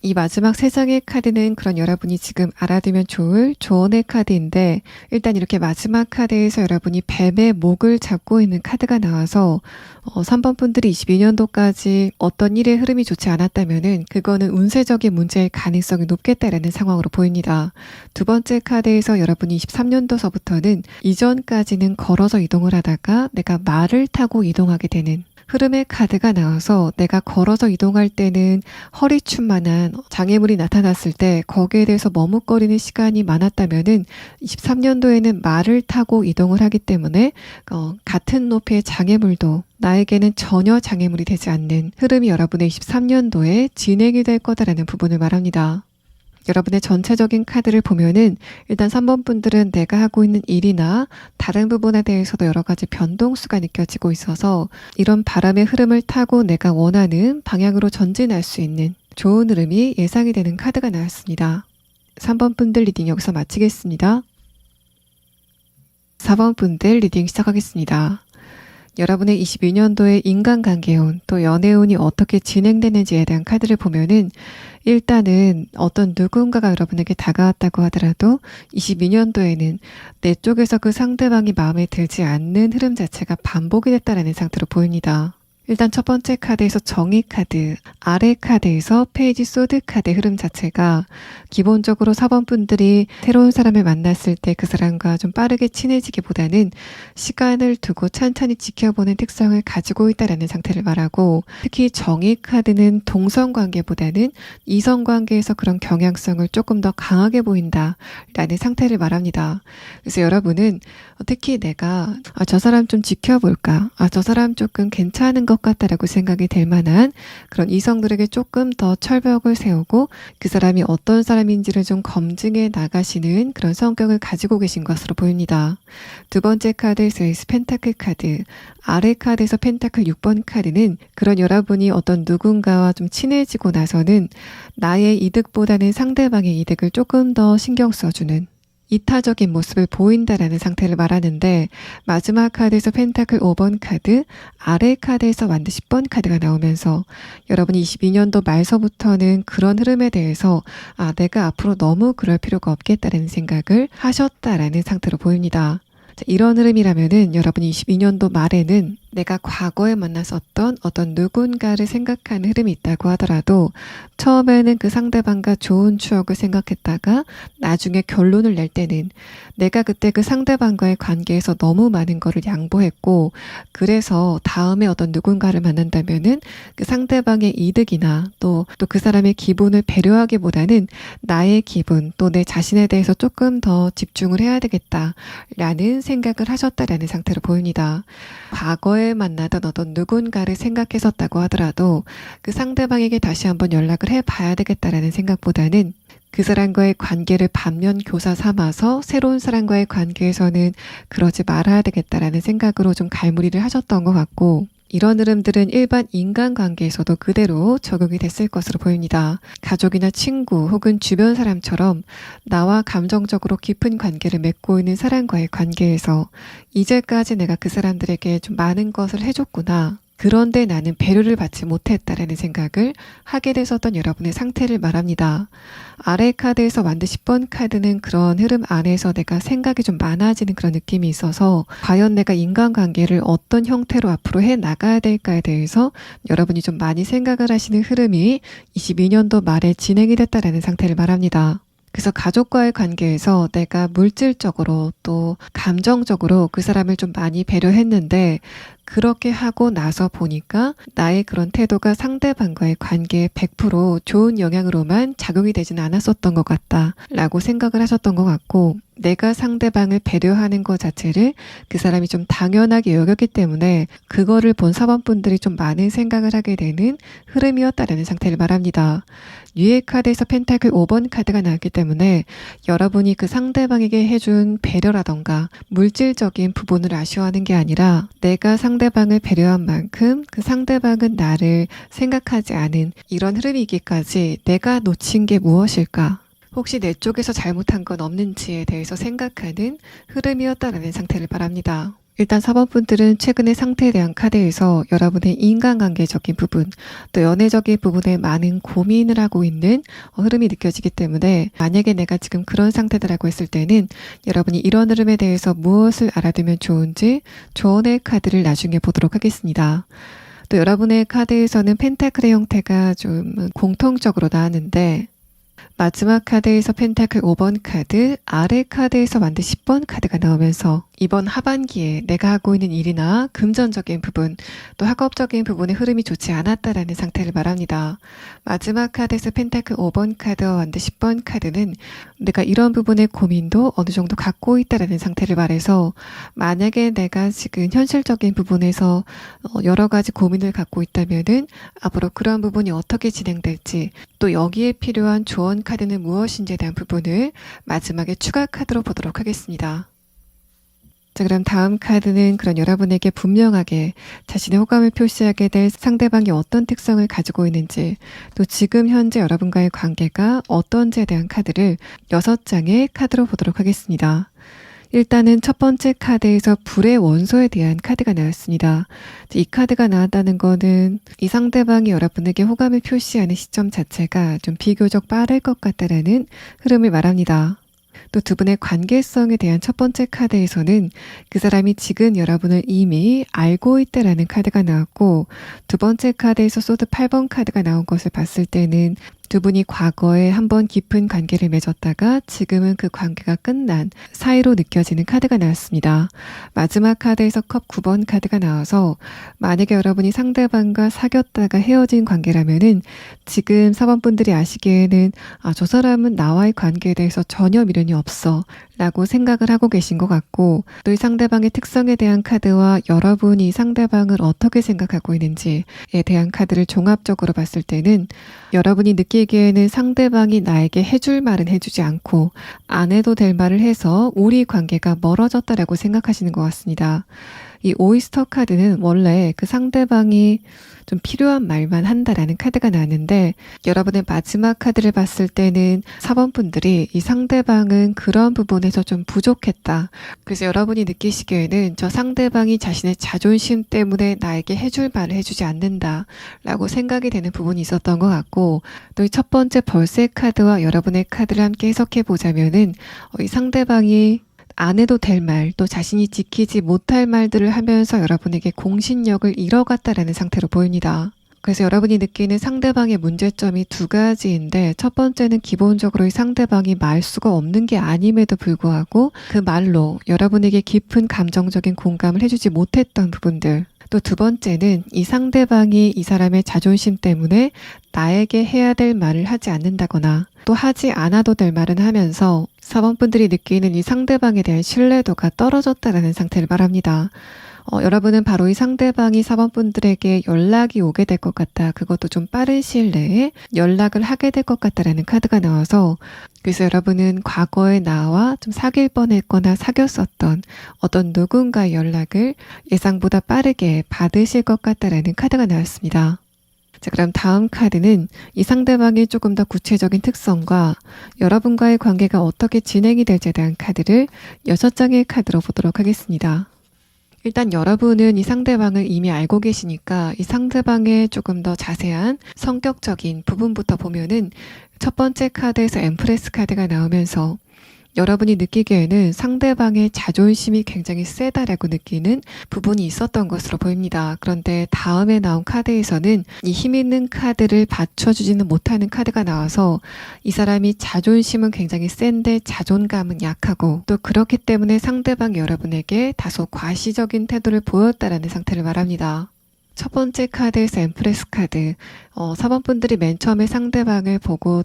이 마지막 3장의 카드는 그런 여러분이 지금 알아두면 좋을 조언의 카드인데 일단 이렇게 마지막 카드에서 여러분이 뱀의 목을 잡고 있는 카드가 나와서 3번 분들이 22년도까지 어떤 일의 흐름이 좋지 않았다면은 그거는 운세적인 문제일 가능성이 높겠다라는 상황으로 보입니다. 두 번째 카드에서 여러분이 23년도서부터는 이전까지는 걸어서 이동을 하다가 내가 말을 타고 이동하게 되는 흐름의 카드가 나와서 내가 걸어서 이동할 때는 허리춤만한 장애물이 나타났을 때 거기에 대해서 머뭇거리는 시간이 많았다면은 23년도에는 말을 타고 이동을 하기 때문에 같은 높이의 장애물도 나에게는 전혀 장애물이 되지 않는 흐름이 여러분의 23년도에 진행이 될 거다라는 부분을 말합니다. 여러분의 전체적인 카드를 보면은 일단 3번 분들은 내가 하고 있는 일이나 다른 부분에 대해서도 여러 가지 변동수가 느껴지고 있어서 이런 바람의 흐름을 타고 내가 원하는 방향으로 전진할 수 있는 좋은 흐름이 예상이 되는 카드가 나왔습니다. 3번 분들 리딩 여기서 마치겠습니다. 4번 분들 리딩 시작하겠습니다. 여러분의 22년도의 인간관계운 또 연애운이 어떻게 진행되는지에 대한 카드를 보면은 일단은 어떤 누군가가 여러분에게 다가왔다고 하더라도 22년도에는 내 쪽에서 그 상대방이 마음에 들지 않는 흐름 자체가 반복이 됐다는 상태로 보입니다. 일단 첫 번째 카드에서 정의 카드, 아래 카드에서 페이지 소드 카드 흐름 자체가 기본적으로 4번 분들이 새로운 사람을 만났을 때 그 사람과 좀 빠르게 친해지기보다는 시간을 두고 찬찬히 지켜보는 특성을 가지고 있다는 상태를 말하고 특히 정의 카드는 동성관계보다는 이성관계에서 그런 경향성을 조금 더 강하게 보인다라는 상태를 말합니다. 그래서 여러분은 특히 내가 저 사람 좀 지켜볼까? 저 사람 조금 괜찮은 것 같다라고 생각이 될 만한 그런 이성들에게 조금 더 철벽을 세우고 그 사람이 어떤 사람인지를 좀 검증해 나가시는 그런 성격을 가지고 계신 것으로 보입니다. 두 번째 카드에서 에이스 펜타클 카드, 아래 카드에서 펜타클 6번 카드는 그런 여러분이 어떤 누군가와 좀 친해지고 나서는 나의 이득보다는 상대방의 이득을 조금 더 신경 써주는 이타적인 모습을 보인다라는 상태를 말하는데 마지막 카드에서 펜타클 5번 카드, 아래 카드에서 완드 10번 카드가 나오면서 여러분이 22년도 말서부터는 그런 흐름에 대해서 내가 앞으로 너무 그럴 필요가 없겠다는 생각을 하셨다라는 상태로 보입니다. 이런 흐름이라면은 여러분이 22년도 말에는 내가 과거에 만났었던 어떤 누군가를 생각하는 흐름이 있다고 하더라도 처음에는 그 상대방과 좋은 추억을 생각했다가 나중에 결론을 낼 때는 내가 그때 그 상대방과의 관계에서 너무 많은 거를 양보했고 그래서 다음에 어떤 누군가를 만난다면은 그 상대방의 이득이나 또 그 사람의 기분을 배려하기보다는 나의 기분 또 내 자신에 대해서 조금 더 집중을 해야 되겠다라는 생각을 하셨다라는 상태로 보입니다. 과거에 과거에 만나던 어떤 누군가를 생각했었다고 하더라도 그 상대방에게 다시 한번 연락을 해봐야 되겠다라는 생각보다는 그 사람과의 관계를 반면 교사 삼아서 새로운 사람과의 관계에서는 그러지 말아야 되겠다라는 생각으로 좀 갈무리를 하셨던 것 같고, 이런 흐름들은 일반 인간관계에서도 그대로 적용이 됐을 것으로 보입니다. 가족이나 친구 혹은 주변 사람처럼 나와 감정적으로 깊은 관계를 맺고 있는 사람과의 관계에서 이제까지 내가 그 사람들에게 좀 많은 것을 해줬구나. 그런데 나는 배려를 받지 못했다라는 생각을 하게 됐었던 여러분의 상태를 말합니다. 아래 카드에서 완드 10번 카드는 그런 흐름 안에서 내가 생각이 좀 많아지는 그런 느낌이 있어서 과연 내가 인간관계를 어떤 형태로 앞으로 해 나가야 될까에 대해서 여러분이 좀 많이 생각을 하시는 흐름이 22년도 말에 진행이 됐다라는 상태를 말합니다. 그래서 가족과의 관계에서 내가 물질적으로 또 감정적으로 그 사람을 좀 많이 배려했는데, 그렇게 하고 나서 보니까 나의 그런 태도가 상대방과의 관계에 100% 좋은 영향으로만 작용이 되지는 않았었던 것 같다라고 생각을 하셨던 것 같고, 내가 상대방을 배려하는 것 자체를 그 사람이 좀 당연하게 여겼기 때문에 그거를 본 사번분들이 좀 많은 생각을 하게 되는 흐름이었다라는 상태를 말합니다. 위의 카드에서 펜타클 5번 카드가 나왔기 때문에 여러분이 그 상대방에게 해준 배려라던가 물질적인 부분을 아쉬워하는 게 아니라 내가 상대방을 배려한 만큼 그 상대방은 나를 생각하지 않은 이런 흐름이기까지 내가 놓친 게 무엇일까? 혹시 내 쪽에서 잘못한 건 없는지에 대해서 생각하는 흐름이었다라는 상태를 말합니다. 일단 4번분들은 최근의 상태에 대한 카드에서 여러분의 인간관계적인 부분, 또 연애적인 부분에 많은 고민을 하고 있는 흐름이 느껴지기 때문에, 만약에 내가 지금 그런 상태다라고 했을 때는 여러분이 이런 흐름에 대해서 무엇을 알아두면 좋은지 조언의 카드를 나중에 보도록 하겠습니다. 또 여러분의 카드에서는 펜타클의 형태가 좀 공통적으로 나왔는데, 마지막 카드에서 펜타클 5번 카드, 아래 카드에서 완드 10번 카드가 나오면서 이번 하반기에 내가 하고 있는 일이나 금전적인 부분, 또 학업적인 부분의 흐름이 좋지 않았다라는 상태를 말합니다. 마지막 카드에서 펜타클 5번 카드와 완드 10번 카드는 내가 이런 부분의 고민도 어느 정도 갖고 있다라는 상태를 말해서, 만약에 내가 지금 현실적인 부분에서 여러 가지 고민을 갖고 있다면은 앞으로 그런 부분이 어떻게 진행될지, 또 여기에 필요한 조언 카드는 무엇인지에 대한 부분을 마지막에 추가 카드로 보도록 하겠습니다. 자, 그럼 다음 카드는 그런 여러분에게 분명하게 자신의 호감을 표시하게 될 상대방이 어떤 특성을 가지고 있는지, 또 지금 현재 여러분과의 관계가 어떤지에 대한 카드를 6장의 카드로 보도록 하겠습니다. 일단은 첫 번째 카드에서 불의 원소에 대한 카드가 나왔습니다. 이 카드가 나왔다는 거는 이 상대방이 여러분에게 호감을 표시하는 시점 자체가 좀 비교적 빠를 것 같다라는 흐름을 말합니다. 또 두 분의 관계성에 대한 첫 번째 카드에서는 그 사람이 지금 여러분을 이미 알고 있다라는 카드가 나왔고, 두 번째 카드에서 소드 8번 카드가 나온 것을 봤을 때는 두 분이 과거에 한번 깊은 관계를 맺었다가 지금은 그 관계가 끝난 사이로 느껴지는 카드가 나왔습니다. 마지막 카드에서 컵 9번 카드가 나와서 만약에 여러분이 상대방과 사귀었다가 헤어진 관계라면은 지금 4번분들이 아시기에는 저 사람은 나와의 관계에 대해서 전혀 미련이 없어 라고 생각을 하고 계신 것 같고, 또 이 상대방의 특성에 대한 카드와 여러분이 이 상대방을 어떻게 생각하고 있는지에 대한 카드를 종합적으로 봤을 때는 여러분이 느끼기에는 상대방이 나에게 해줄 말은 해주지 않고 안 해도 될 말을 해서 우리 관계가 멀어졌다라고 생각하시는 것 같습니다. 이 오이스터 카드는 원래 그 상대방이 좀 필요한 말만 한다라는 카드가 나왔는데, 여러분의 마지막 카드를 봤을 때는 4번분들이 이 상대방은 그런 부분에서 좀 부족했다. 그래서 여러분이 느끼시기에는 저 상대방이 자신의 자존심 때문에 나에게 해줄 말을 해주지 않는다 라고 생각이 되는 부분이 있었던 것 같고, 또 이 첫 번째 벌새 카드와 여러분의 카드를 함께 해석해 보자면은 이 상대방이 안 해도 될 말, 또 자신이 지키지 못할 말들을 하면서 여러분에게 공신력을 잃어갔다라는 상태로 보입니다. 그래서 여러분이 느끼는 상대방의 문제점이 두 가지인데, 첫 번째는 기본적으로 이 상대방이 말수가 없는 게 아님에도 불구하고 그 말로 여러분에게 깊은 감정적인 공감을 해주지 못했던 부분들, 또 두 번째는 이 상대방이 이 사람의 자존심 때문에 나에게 해야 될 말을 하지 않는다거나 또 하지 않아도 될 말은 하면서 4번분들이 느끼는 이 상대방에 대한 신뢰도가 떨어졌다라는 상태를 말합니다. 여러분은 바로 이 상대방이 4번 분들에게 연락이 오게 될 것 같다. 그것도 좀 빠른 시일 내에 연락을 하게 될 것 같다라는 카드가 나와서 그래서 여러분은 과거에 나와 좀 사귈 뻔했거나 사귀었었던 어떤 누군가의 연락을 예상보다 빠르게 받으실 것 같다라는 카드가 나왔습니다. 자, 그럼 다음 카드는 이 상대방의 조금 더 구체적인 특성과 여러분과의 관계가 어떻게 진행이 될지에 대한 카드를 6장의 카드로 보도록 하겠습니다. 일단 여러분은 이 상대방을 이미 알고 계시니까 이 상대방의 조금 더 자세한 성격적인 부분부터 보면은 첫 번째 카드에서 엠프레스 카드가 나오면서 여러분이 느끼기에는 상대방의 자존심이 굉장히 세다라고 느끼는 부분이 있었던 것으로 보입니다. 그런데 다음에 나온 카드에서는 이 힘 있는 카드를 받쳐주지는 못하는 카드가 나와서 이 사람이 자존심은 굉장히 센데 자존감은 약하고 또 그렇기 때문에 상대방이 여러분에게 다소 과시적인 태도를 보였다라는 상태를 말합니다. 첫 번째 카드에서 엠프레스 카드, 4번 분들이 맨 처음에 상대방을 보고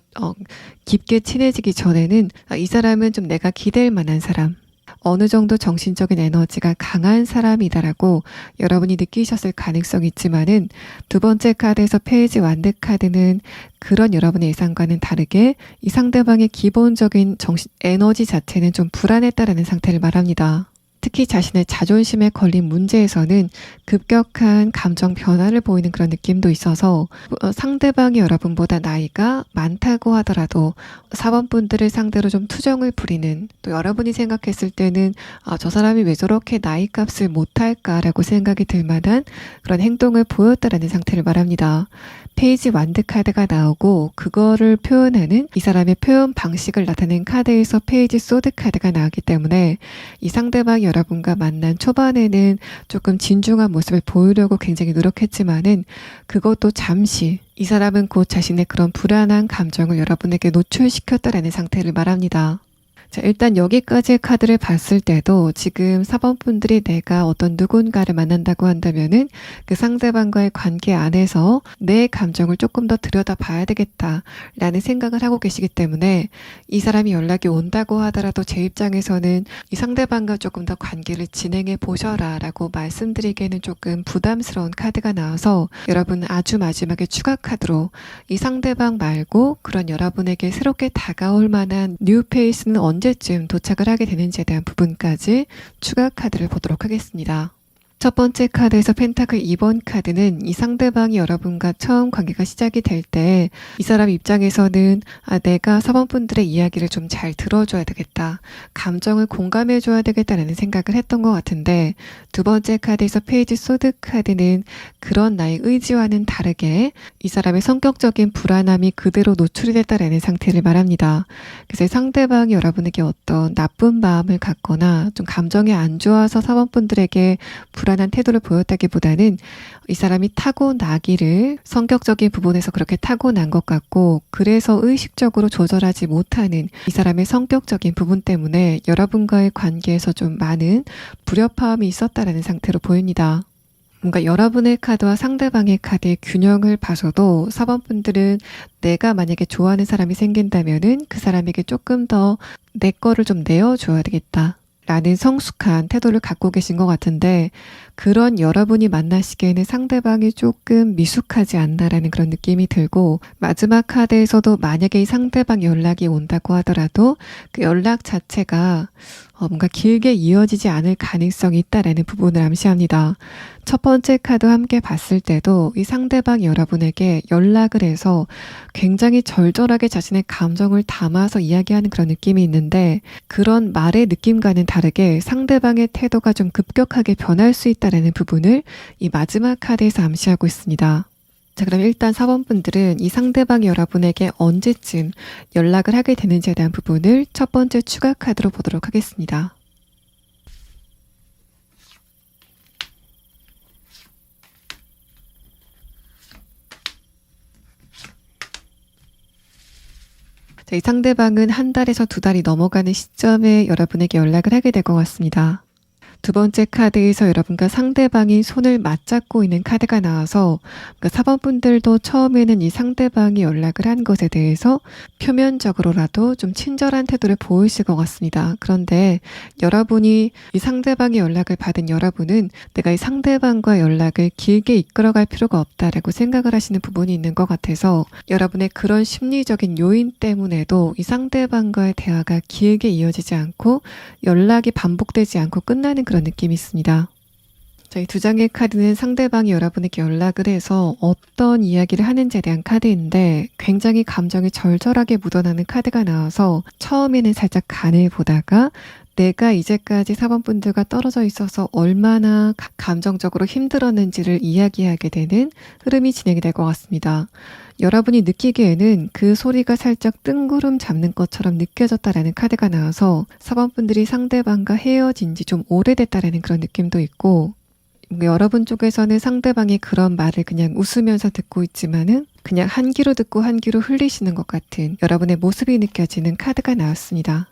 깊게 친해지기 전에는 이 사람은 좀 내가 기댈 만한 사람, 어느 정도 정신적인 에너지가 강한 사람이다라고 여러분이 느끼셨을 가능성이 있지만은 두 번째 카드에서 페이지 완드 카드는 그런 여러분의 예상과는 다르게 이 상대방의 기본적인 정신 에너지 자체는 좀 불안했다라는 상태를 말합니다. 특히 자신의 자존심에 걸린 문제에서는 급격한 감정 변화를 보이는 그런 느낌도 있어서 상대방이 여러분보다 나이가 많다고 하더라도 4번 분들을 상대로 좀 투정을 부리는 또 여러분이 생각했을 때는 저 사람이 왜 저렇게 나이 값을 못할까라고 생각이 들 만한 그런 행동을 보였다라는 상태를 말합니다. 페이지 완드 카드가 나오고 그거를 표현하는 이 사람의 표현 방식을 나타낸 카드에서 페이지 소드 카드가 나오기 때문에 이 상대방이 여러분과 만난 초반에는 조금 진중한 모습을 보이려고 굉장히 노력했지만은 그것도 잠시 이 사람은 곧 자신의 그런 불안한 감정을 여러분에게 노출시켰다라는 상태를 말합니다. 자, 일단 여기까지의 카드를 봤을 때도 지금 4번 분들이 내가 어떤 누군가를 만난다고 한다면은 그 상대방과의 관계 안에서 내 감정을 조금 더 들여다봐야 되겠다라는 생각을 하고 계시기 때문에 이 사람이 연락이 온다고 하더라도 제 입장에서는 이 상대방과 조금 더 관계를 진행해 보셔라 라고 말씀드리기에는 조금 부담스러운 카드가 나와서 여러분은 아주 마지막에 추가 카드로 이 상대방 말고 그런 여러분에게 새롭게 다가올 만한 뉴 페이스는 언제쯤 도착을 하게 되는지에 대한 부분까지 추가 카드를 보도록 하겠습니다. 첫 번째 카드에서 펜타클 2번 카드는 이 상대방이 여러분과 처음 관계가 시작이 될 때 이 사람 입장에서는 내가 4번 분들의 이야기를 좀 잘 들어줘야 되겠다. 감정을 공감해줘야 되겠다는 생각을 했던 것 같은데 두 번째 카드에서 페이지 소드 카드는 그런 나의 의지와는 다르게 이 사람의 성격적인 불안함이 그대로 노출이 됐다라는 상태를 말합니다. 그래서 상대방이 여러분에게 어떤 나쁜 마음을 갖거나 좀 감정이 안 좋아서 4번 분들에게 불안한 태도를 보였다기보다는 이 사람이 타고나기를 성격적인 부분에서 그렇게 타고난 것 같고 그래서 의식적으로 조절하지 못하는 이 사람의 성격적인 부분 때문에 여러분과의 관계에서 좀 많은 불협화음이 있었다라는 상태로 보입니다. 뭔가 여러분의 카드와 상대방의 카드의 균형을 봐서도 4번 분들은 내가 만약에 좋아하는 사람이 생긴다면은 그 사람에게 조금 더 내 거를 좀 내어줘야 되겠다. 라는 성숙한 태도를 갖고 계신 것 같은데 그런 여러분이 만나시기에는 상대방이 조금 미숙하지 않나라는 그런 느낌이 들고 마지막 카드에서도 만약에 이 상대방 연락이 온다고 하더라도 그 연락 자체가 뭔가 길게 이어지지 않을 가능성이 있다라는 부분을 암시합니다. 첫 번째 카드 함께 봤을 때도 이 상대방이 여러분에게 연락을 해서 굉장히 절절하게 자신의 감정을 담아서 이야기하는 그런 느낌이 있는데 그런 말의 느낌과는 다르게 상대방의 태도가 좀 급격하게 변할 수 있다는 부분을 이 마지막 카드에서 암시하고 있습니다. 자, 그럼 일단 4번 분들은 이 상대방이 여러분에게 언제쯤 연락을 하게 되는지에 대한 부분을 첫 번째 추가 카드로 보도록 하겠습니다. 자, 이 상대방은 한 달에서 두 달이 넘어가는 시점에 여러분에게 연락을 하게 될 것 같습니다. 두 번째 카드에서 여러분과 상대방이 손을 맞잡고 있는 카드가 나와서 4번 분들도 처음에는 이 상대방이 연락을 한 것에 대해서 표면적으로라도 좀 친절한 태도를 보이실 것 같습니다. 그런데 여러분이 이 상대방의 연락을 받은 여러분은 내가 이 상대방과 연락을 길게 이끌어갈 필요가 없다라고 생각을 하시는 부분이 있는 것 같아서 여러분의 그런 심리적인 요인 때문에도 이 상대방과의 대화가 길게 이어지지 않고 연락이 반복되지 않고 끝나는 그런 느낌이 있습니다. 자, 이 두 장의 카드는 상대방이 여러분에게 연락을 해서 어떤 이야기를 하는지에 대한 카드인데 굉장히 감정이 절절하게 묻어나는 카드가 나와서 처음에는 살짝 간을 보다가 내가 이제까지 4번 분들과 떨어져 있어서 얼마나 감정적으로 힘들었는지를 이야기하게 되는 흐름이 진행이 될 것 같습니다. 여러분이 느끼기에는 그 소리가 살짝 뜬구름 잡는 것처럼 느껴졌다라는 카드가 나와서 4번 분들이 상대방과 헤어진 지 좀 오래됐다라는 그런 느낌도 있고 여러분 쪽에서는 상대방이 그런 말을 그냥 웃으면서 듣고 있지만은 그냥 한 귀로 듣고 한 귀로 흘리시는 것 같은 여러분의 모습이 느껴지는 카드가 나왔습니다.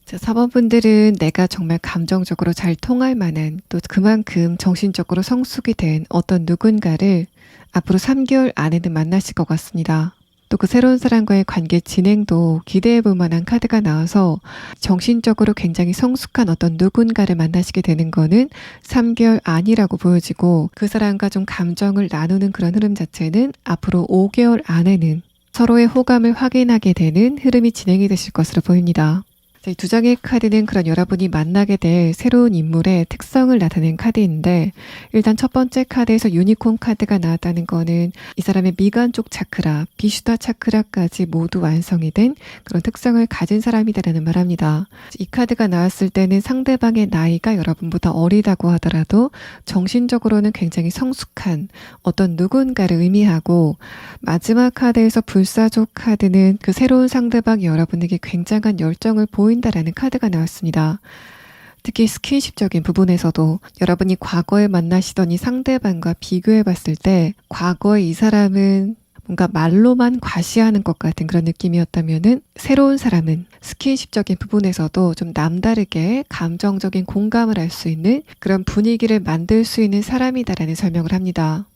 자, 4번 분들은 내가 정말 감정적으로 잘 통할 만한 또 그만큼 정신적으로 성숙이 된 어떤 누군가를 앞으로 3개월 안에는 만나실 것 같습니다. 또 그 새로운 사람과의 관계 진행도 기대해 볼 만한 카드가 나와서 정신적으로 굉장히 성숙한 어떤 누군가를 만나시게 되는 거는 3개월 안이라고 보여지고 그 사람과 좀 감정을 나누는 그런 흐름 자체는 앞으로 5개월 안에는 서로의 호감을 확인하게 되는 흐름이 진행이 되실 것으로 보입니다. 이 두 장의 카드는 그런 여러분이 만나게 될 새로운 인물의 특성을 나타낸 카드인데 일단 첫 번째 카드에서 유니콘 카드가 나왔다는 거는 이 사람의 미간 쪽 차크라, 비슈다 차크라까지 모두 완성이 된 그런 특성을 가진 사람이다라는 말합니다. 이 카드가 나왔을 때는 상대방의 나이가 여러분보다 어리다고 하더라도 정신적으로는 굉장히 성숙한 어떤 누군가를 의미하고 마지막 카드에서 불사조 카드는 그 새로운 상대방이 여러분에게 굉장한 열정을 보인다라는 카드가 나왔습니다. 특히 스킨십적인 부분에서도 여러분이 과거에 만나시던 이 상대방과 비교해 봤을 때 과거에 이 사람은 뭔가 말로만 과시하는 것 같은 그런 느낌이었다면은 새로운 사람은 스킨십적인 부분에서도 좀 남다르게 감정적인 공감을 할 수 있는 그런 분위기를 만들 수 있는 사람이다라는 설명을 합니다.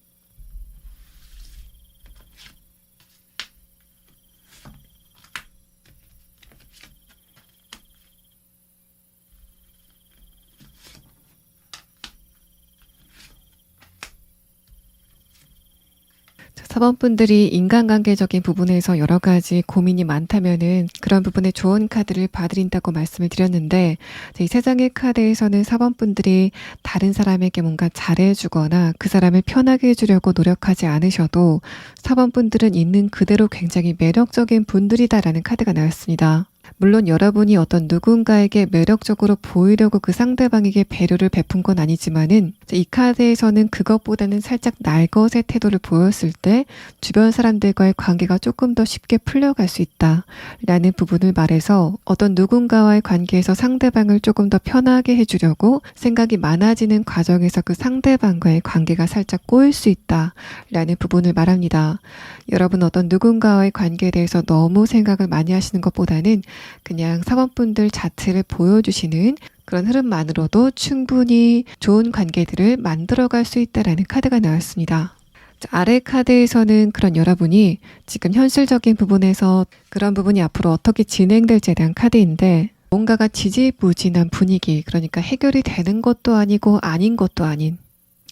자, 4번 분들이 인간관계적인 부분에서 여러 가지 고민이 많다면은 그런 부분에 좋은 카드를 봐드린다고 말씀을 드렸는데 이 세 장의 카드에서는 4번 분들이 다른 사람에게 뭔가 잘해주거나 그 사람을 편하게 해주려고 노력하지 않으셔도 4번 분들은 있는 그대로 굉장히 매력적인 분들이다라는 카드가 나왔습니다. 물론 여러분이 어떤 누군가에게 매력적으로 보이려고 그 상대방에게 배려를 베푼 건 아니지만은 이 카드에서는 그것보다는 살짝 날것의 태도를 보였을 때 주변 사람들과의 관계가 조금 더 쉽게 풀려갈 수 있다라는 부분을 말해서 어떤 누군가와의 관계에서 상대방을 조금 더 편하게 해주려고 생각이 많아지는 과정에서 그 상대방과의 관계가 살짝 꼬일 수 있다라는 부분을 말합니다. 여러분 어떤 누군가와의 관계에 대해서 너무 생각을 많이 하시는 것보다는 그냥 4번 분들 자체를 보여주시는 그런 흐름만으로도 충분히 좋은 관계들을 만들어갈 수 있다라는 카드가 나왔습니다. 아래 카드에서는 그런 여러분이 지금 현실적인 부분에서 그런 부분이 앞으로 어떻게 진행될지에 대한 카드인데 뭔가가 지지부진한 분위기, 그러니까 해결이 되는 것도 아니고 아닌 것도 아닌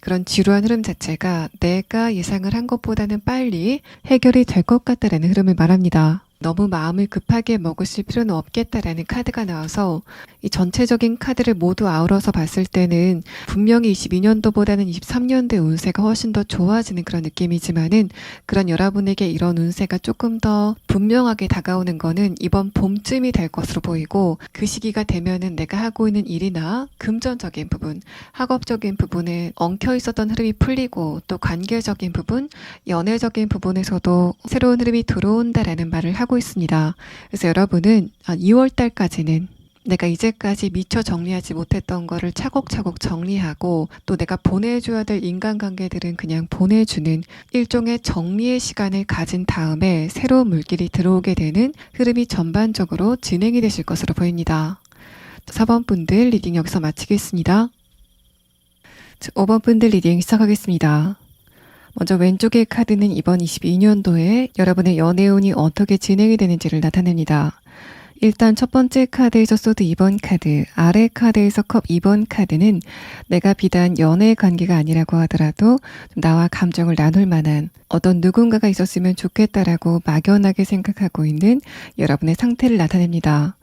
그런 지루한 흐름 자체가 내가 예상을 한 것보다는 빨리 해결이 될 것 같다라는 흐름을 말합니다. 너무 마음을 급하게 먹으실 필요는 없겠다라는 카드가 나와서 이 전체적인 카드를 모두 아우러서 봤을 때는 분명히 22년도보다는 23년도의 운세가 훨씬 더 좋아지는 그런 느낌이지만은 그런 여러분에게 이런 운세가 조금 더 분명하게 다가오는 거는 이번 봄쯤이 될 것으로 보이고 그 시기가 되면은 내가 하고 있는 일이나 금전적인 부분, 학업적인 부분에 엉켜 있었던 흐름이 풀리고 또 관계적인 부분, 연애적인 부분에서도 새로운 흐름이 들어온다라는 말을 하고 하고 있습니다. 그래서 여러분은 2월 달까지는 내가 이제까지 미처 정리하지 못했던 거를 차곡차곡 정리하고 또 내가 보내줘야 될 인간관계들은 그냥 보내주는 일종의 정리의 시간을 가진 다음에 새로운 물길이 들어오게 되는 흐름이 전반적으로 진행이 되실 것으로 보입니다. 4번 분들 리딩 여기서 마치겠습니다. 5번 분들 리딩 시작하겠습니다. 먼저 왼쪽의 카드는 이번 22년도에 여러분의 연애운이 어떻게 진행이 되는지를 나타냅니다. 일단 첫 번째 카드에서 소드 2번 카드, 아래 카드에서 컵 2번 카드는 내가 비단 연애 관계가 아니라고 하더라도 나와 감정을 나눌 만한 어떤 누군가가 있었으면 좋겠다라고 막연하게 생각하고 있는 여러분의 상태를 나타냅니다.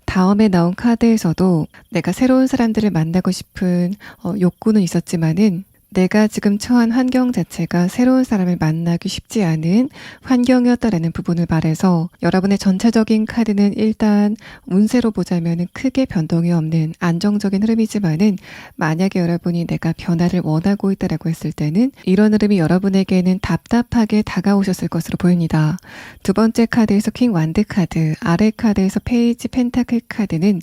다음에 나온 카드에서도 내가 새로운 사람들을 만나고 싶은 욕구는 있었지만은 내가 지금 처한 환경 자체가 새로운 사람을 만나기 쉽지 않은 환경이었다라는 부분을 말해서 여러분의 전체적인 카드는 일단 운세로 보자면 크게 변동이 없는 안정적인 흐름이지만은 만약에 여러분이 내가 변화를 원하고 있다라고 했을 때는 이런 흐름이 여러분에게는 답답하게 다가오셨을 것으로 보입니다. 두 번째 카드에서 킹 완드 카드, 아래 카드에서 페이지 펜타클 카드는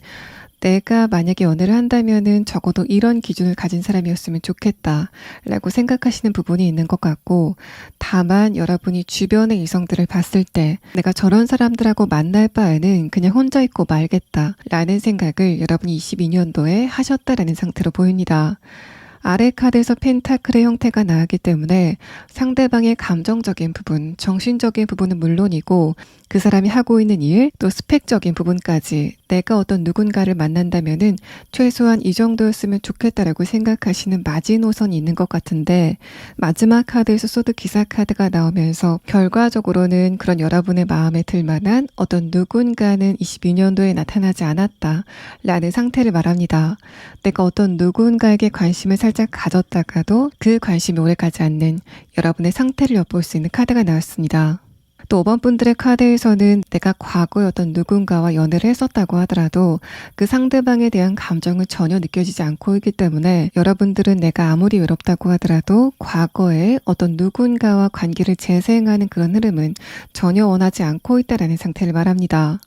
내가 만약에 연애를 한다면은 적어도 이런 기준을 가진 사람이었으면 좋겠다 라고 생각하시는 부분이 있는 것 같고, 다만 여러분이 주변의 이성들을 봤을 때 내가 저런 사람들하고 만날 바에는 그냥 혼자 있고 말겠다 라는 생각을 여러분이 22년도에 하셨다라는 상태로 보입니다. 아래 카드에서 펜타클의 형태가 나왔기 때문에 상대방의 감정적인 부분, 정신적인 부분은 물론이고 그 사람이 하고 있는 일, 또 스펙적인 부분까지 내가 어떤 누군가를 만난다면은 최소한 이 정도였으면 좋겠다라고 생각하시는 마지노선이 있는 것 같은데, 마지막 카드에서 소드 기사 카드가 나오면서 결과적으로는 그런 여러분의 마음에 들 만한 어떤 누군가는 22년도에 나타나지 않았다라는 상태를 말합니다. 내가 어떤 누군가에게 관심을 살짝 가졌다가도 그 관심이 오래가지 않는 여러분의 상태를 엿볼 수 있는 카드가 나왔습니다. 또 5번 분들의 카드에서는 내가 과거에 어떤 누군가와 연애를 했었다고 하더라도 그 상대방에 대한 감정은 전혀 느껴지지 않고 있기 때문에 여러분들은 내가 아무리 외롭다고 하더라도 과거에 어떤 누군가와 관계를 재생하는 그런 흐름은 전혀 원하지 않고 있다라는 상태를 말합니다.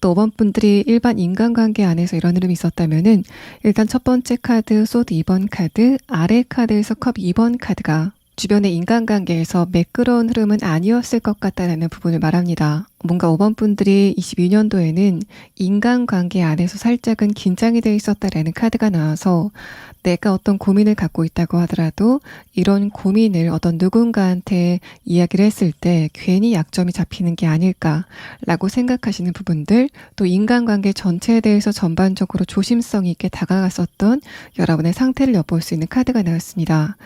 또 5번 분들이 일반 인간관계 안에서 이런 흐름이 있었다면은 일단 첫 번째 카드 소드 2번 카드, 아래 카드에서 컵 2번 카드가 주변의 인간관계에서 매끄러운 흐름은 아니었을 것 같다는 부분을 말합니다. 뭔가 5번 분들이 22년도에는 인간관계 안에서 살짝은 긴장이 되어 있었다라는 카드가 나와서 내가 어떤 고민을 갖고 있다고 하더라도 이런 고민을 어떤 누군가한테 이야기를 했을 때 괜히 약점이 잡히는 게 아닐까라고 생각하시는 부분들, 또 인간관계 전체에 대해서 전반적으로 조심성 있게 다가갔었던 여러분의 상태를 엿볼 수 있는 카드가 나왔습니다.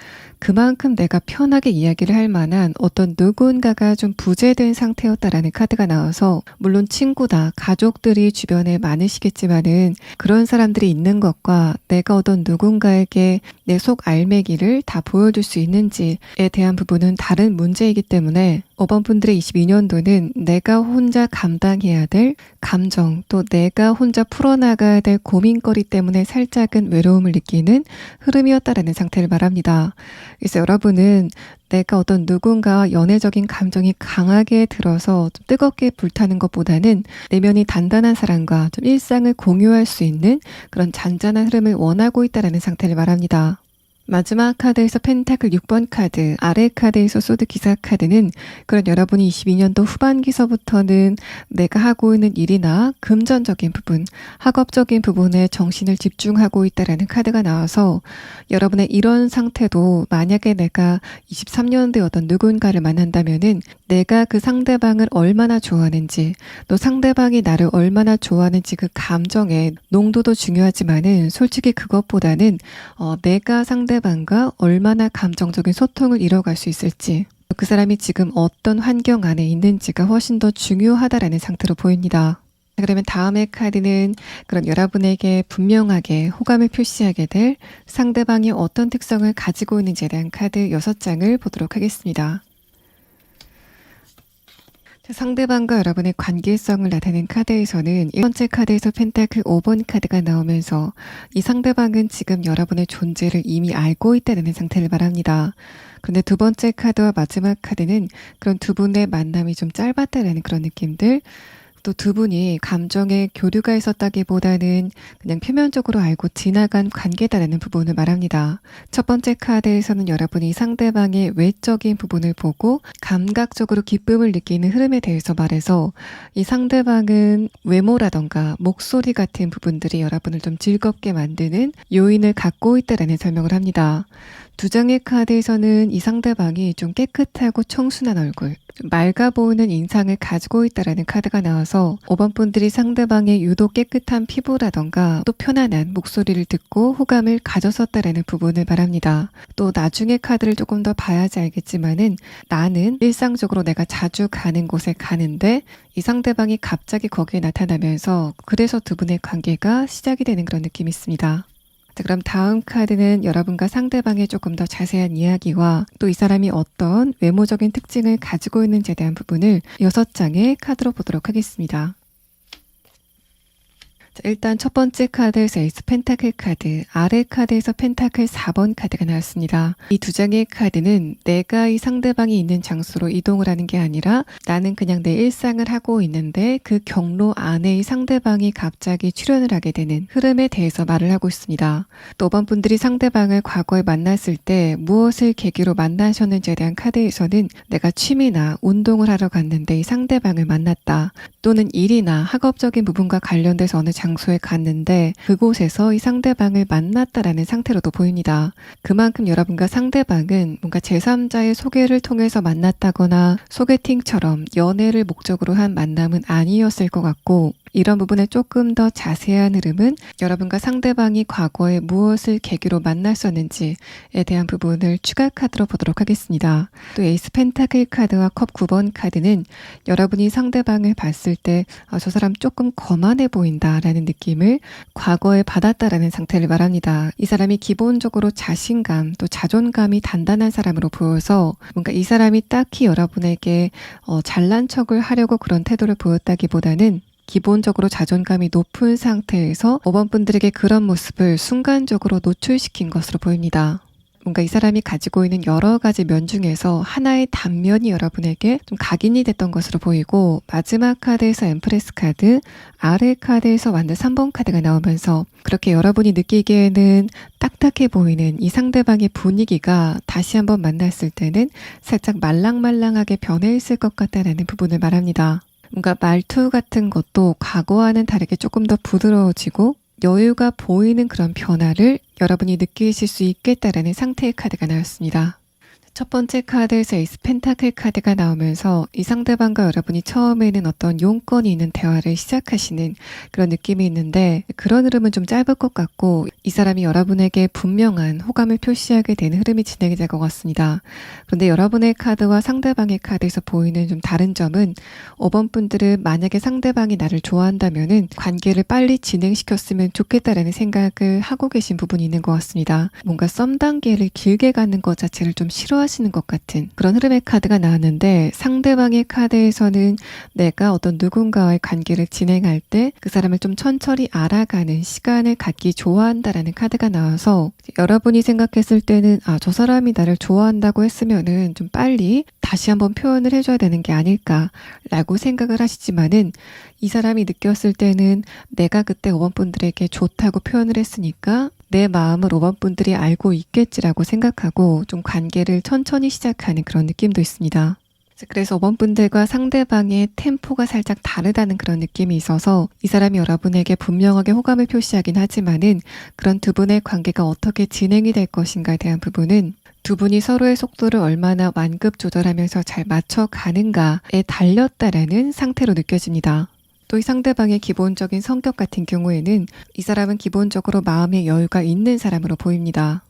그만큼 내가 편하게 이야기를 할 만한 어떤 누군가가 좀 부재된 상태였다라는 카드가 나와서, 물론 친구다, 가족들이 주변에 많으시겠지만은 그런 사람들이 있는 것과 내가 어떤 누군가에게 내 속 알매기를 다 보여줄 수 있는지에 대한 부분은 다른 문제이기 때문에 5번 분들의 22년도는 내가 혼자 감당해야 될 감정, 또 내가 혼자 풀어나가야 될 고민거리 때문에 살짝은 외로움을 느끼는 흐름이었다라는 상태를 말합니다. 그래서 여러분은 내가 어떤 누군가와 연애적인 감정이 강하게 들어서 좀 뜨겁게 불타는 것보다는 내면이 단단한 사람과 좀 일상을 공유할 수 있는 그런 잔잔한 흐름을 원하고 있다라는 상태를 말합니다. 마지막 카드에서 펜타클 6번 카드, 아래 카드에서 소드 기사 카드는 그런 여러분이 22년도 후반기서부터는 내가 하고 있는 일이나 금전적인 부분, 학업적인 부분에 정신을 집중하고 있다라는 카드가 나와서 여러분의 이런 상태도 만약에 내가 23년도에 어떤 누군가를 만난다면은 내가 그 상대방을 얼마나 좋아하는지, 또 상대방이 나를 얼마나 좋아하는지 그 감정의 농도도 중요하지만은 솔직히 그것보다는 내가 상대방과 얼마나 감정적인 소통을 이뤄갈 수 있을지, 그 사람이 지금 어떤 환경 안에 있는지가 훨씬 더 중요하다라는 상태로 보입니다. 그러면 다음의 카드는 그런 여러분에게 분명하게 호감을 표시하게 될 상대방이 어떤 특성을 가지고 있는지에 대한 카드 6장을 보도록 하겠습니다. 상대방과 여러분의 관계성을 나타낸 카드에서는 1번째 카드에서 펜타클 5번 카드가 나오면서 이 상대방은 지금 여러분의 존재를 이미 알고 있다는 상태를 말합니다. 그런데 두 번째 카드와 마지막 카드는 그런 두 분의 만남이 좀 짧았다라는 그런 느낌들, 또 두 분이 감정의 교류가 있었다기보다는 그냥 표면적으로 알고 지나간 관계다라는 부분을 말합니다. 첫 번째 카드에서는 여러분이 상대방의 외적인 부분을 보고 감각적으로 기쁨을 느끼는 흐름에 대해서 말해서 이 상대방은 외모라던가 목소리 같은 부분들이 여러분을 좀 즐겁게 만드는 요인을 갖고 있다라는 설명을 합니다. 두 장의 카드에서는 이 상대방이 좀 깨끗하고 청순한 얼굴, 좀 맑아 보이는 인상을 가지고 있다라는 카드가 나와서 5번 분들이 상대방의 유독 깨끗한 피부라던가 또 편안한 목소리를 듣고 호감을 가졌었다라는 부분을 말합니다. 또 나중에 카드를 조금 더 봐야지 알겠지만은 나는 일상적으로 내가 자주 가는 곳에 가는데 이 상대방이 갑자기 거기에 나타나면서 그래서 두 분의 관계가 시작이 되는 그런 느낌이 있습니다. 자, 그럼 다음 카드는 여러분과 상대방의 조금 더 자세한 이야기와 또 이 사람이 어떤 외모적인 특징을 가지고 있는지에 대한 부분을 6장의 카드로 보도록 하겠습니다. 자, 일단 첫 번째 카드에서 에이스 펜타클 카드, 아래 카드에서 펜타클 4번 카드가 나왔습니다. 이 두 장의 카드는 내가 이 상대방이 있는 장소로 이동을 하는 게 아니라 나는 그냥 내 일상을 하고 있는데 그 경로 안에 이 상대방이 갑자기 출현을 하게 되는 흐름에 대해서 말을 하고 있습니다. 또 5번 분들이 상대방을 과거에 만났을 때 무엇을 계기로 만나셨는지에 대한 카드에서는 내가 취미나 운동을 하러 갔는데 이 상대방을 만났다. 또는 일이나 학업적인 부분과 관련돼서 어느 장소에 갔는데 그곳에서 이 상대방을 만났다라는 상태로도 보입니다. 그만큼 여러분과 상대방은 뭔가 제3자의 소개를 통해서 만났다거나 소개팅처럼 연애를 목적으로 한 만남은 아니었을 것 같고, 이런 부분에 조금 더 자세한 흐름은 여러분과 상대방이 과거에 무엇을 계기로 만났었는지에 대한 부분을 추가 카드로 보도록 하겠습니다. 또 에이스 펜타클 카드와 컵 9번 카드는 여러분이 상대방을 봤을 때 저 사람 조금 거만해 보인다라는 느낌을 과거에 받았다라는 상태를 말합니다. 이 사람이 기본적으로 자신감 또 자존감이 단단한 사람으로 보여서 뭔가 이 사람이 딱히 여러분에게 잘난 척을 하려고 그런 태도를 보였다기보다는 기본적으로 자존감이 높은 상태에서 5번 분들에게 그런 모습을 순간적으로 노출시킨 것으로 보입니다. 뭔가 이 사람이 가지고 있는 여러 가지 면 중에서 하나의 단면이 여러분에게 좀 각인이 됐던 것으로 보이고, 마지막 카드에서 엠프레스 카드, 아래 카드에서 완전 3번 카드가 나오면서 그렇게 여러분이 느끼기에는 딱딱해 보이는 이 상대방의 분위기가 다시 한번 만났을 때는 살짝 말랑말랑하게 변해 있을 것 같다는 부분을 말합니다. 뭔가 말투 같은 것도 과거와는 다르게 조금 더 부드러워지고 여유가 보이는 그런 변화를 여러분이 느끼실 수 있겠다라는 상태의 카드가 나왔습니다. 첫 번째 카드에서 에이스 펜타클 카드가 나오면서 이 상대방과 여러분이 처음에는 어떤 용건이 있는 대화를 시작하시는 그런 느낌이 있는데, 그런 흐름은 좀 짧을 것 같고 이 사람이 여러분에게 분명한 호감을 표시하게 되는 흐름이 진행이 될 것 같습니다. 그런데 여러분의 카드와 상대방의 카드에서 보이는 좀 다른 점은 5번 분들은 만약에 상대방이 나를 좋아한다면은 관계를 빨리 진행시켰으면 좋겠다라는 생각을 하고 계신 부분이 있는 것 같습니다. 뭔가 썸 단계를 길게 가는 것 자체를 좀 싫어하시는 것 같은 그런 흐름의 카드가 나왔는데, 상대방의 카드에서는 내가 어떤 누군가와의 관계를 진행할 때 그 사람을 좀 천천히 알아가는 시간을 갖기 좋아한다라는 카드가 나와서 여러분이 생각했을 때는 저 사람이 나를 좋아한다고 했으면은 좀 빨리 다시 한번 표현을 해줘야 되는 게 아닐까라고 생각을 하시지만은, 이 사람이 느꼈을 때는 내가 그때 5번 분들에게 좋다고 표현을 했으니까 내 마음을 5번 분들이 알고 있겠지라고 생각하고 좀 관계를 천천히 시작하는 그런 느낌도 있습니다. 그래서 5번 분들과 상대방의 템포가 살짝 다르다는 그런 느낌이 있어서 이 사람이 여러분에게 분명하게 호감을 표시하긴 하지만은 그런 두 분의 관계가 어떻게 진행이 될 것인가에 대한 부분은 두 분이 서로의 속도를 얼마나 완급 조절하면서 잘 맞춰가는가에 달렸다라는 상태로 느껴집니다. 또 이 상대방의 기본적인 성격 같은 경우에는 이 사람은 기본적으로 마음의 여유가 있는 사람으로 보입니다.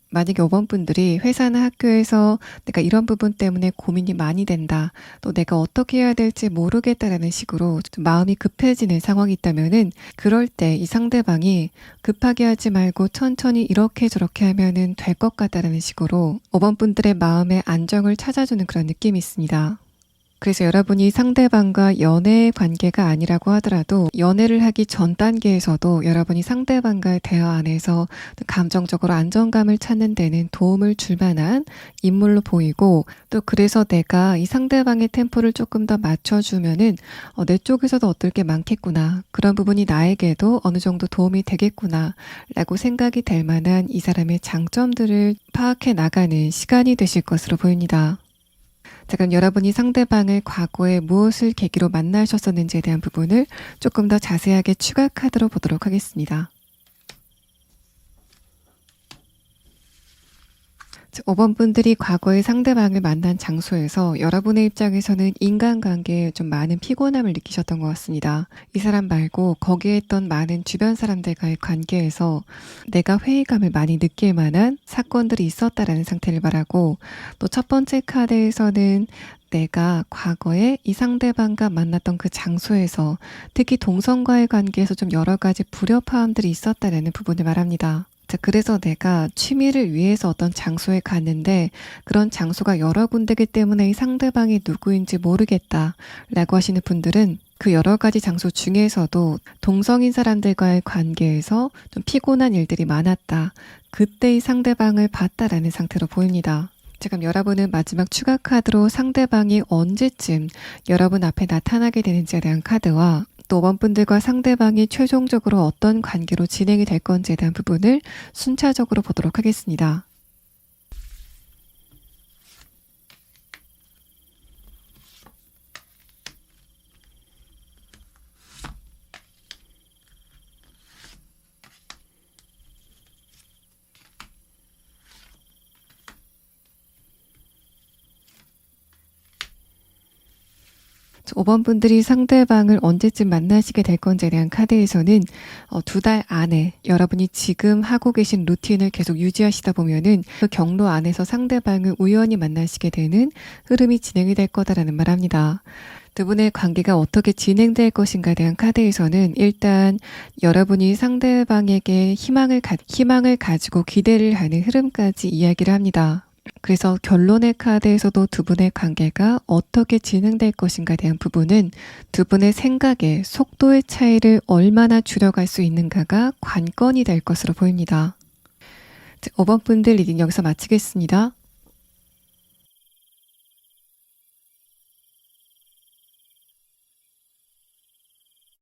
만약에 5번 분들이 회사나 학교에서 내가 이런 부분 때문에 고민이 많이 된다, 또 내가 어떻게 해야 될지 모르겠다라는 식으로 좀 마음이 급해지는 상황이 있다면은 그럴 때 이 상대방이 급하게 하지 말고 천천히 이렇게 저렇게 하면은 될 것 같다라는 식으로 5번 분들의 마음의 안정을 찾아주는 그런 느낌이 있습니다. 그래서 여러분이 상대방과 연애 관계가 아니라고 하더라도 연애를 하기 전 단계에서도 여러분이 상대방과의 대화 안에서 감정적으로 안정감을 찾는 데는 도움을 줄 만한 인물로 보이고, 또 그래서 내가 이 상대방의 템포를 조금 더 맞춰주면은 내 쪽에서도 얻을 게 많겠구나, 그런 부분이 나에게도 어느 정도 도움이 되겠구나 라고 생각이 될 만한 이 사람의 장점들을 파악해 나가는 시간이 되실 것으로 보입니다. 자, 그럼 여러분이 상대방을 과거에 무엇을 계기로 만나셨었는지에 대한 부분을 조금 더 자세하게 추가 카드로 보도록 하겠습니다. 5번 분들이 과거에 상대방을 만난 장소에서 여러분의 입장에서는 인간관계에 좀 많은 피곤함을 느끼셨던 것 같습니다. 이 사람 말고 거기에 있던 많은 주변 사람들과의 관계에서 내가 회의감을 많이 느낄 만한 사건들이 있었다라는 상태를 말하고, 또 첫 번째 카드에서는 내가 과거에 이 상대방과 만났던 그 장소에서 특히 동성과의 관계에서 좀 여러 가지 불협화음들이 있었다라는 부분을 말합니다. 자, 그래서 내가 취미를 위해서 어떤 장소에 갔는데 그런 장소가 여러 군데이기 때문에 이 상대방이 누구인지 모르겠다 라고 하시는 분들은 그 여러 가지 장소 중에서도 동성인 사람들과의 관계에서 좀 피곤한 일들이 많았다, 그때 이 상대방을 봤다라는 상태로 보입니다. 지금 여러분은 마지막 추가 카드로 상대방이 언제쯤 여러분 앞에 나타나게 되는지에 대한 카드와 또 5번 분들과 상대방이 최종적으로 어떤 관계로 진행이 될 건지에 대한 부분을 순차적으로 보도록 하겠습니다. 자, 5번 분들이 상대방을 언제쯤 만나시게 될 건지에 대한 카드에서는 2달 안에 여러분이 지금 하고 계신 루틴을 계속 유지하시다 보면은 그 경로 안에서 상대방을 우연히 만나시게 되는 흐름이 진행이 될 거다라는 말합니다. 두 분의 관계가 어떻게 진행될 것인가에 대한 카드에서는 일단 여러분이 상대방에게 희망을 가지고 기대를 하는 흐름까지 이야기를 합니다. 그래서 결론의 카드에서도 두 분의 관계가 어떻게 진행될 것인가에 대한 부분은 두 분의 생각의 속도의 차이를 얼마나 줄여갈 수 있는가가 관건이 될 것으로 보입니다. 5번 분들 리딩 여기서 마치겠습니다.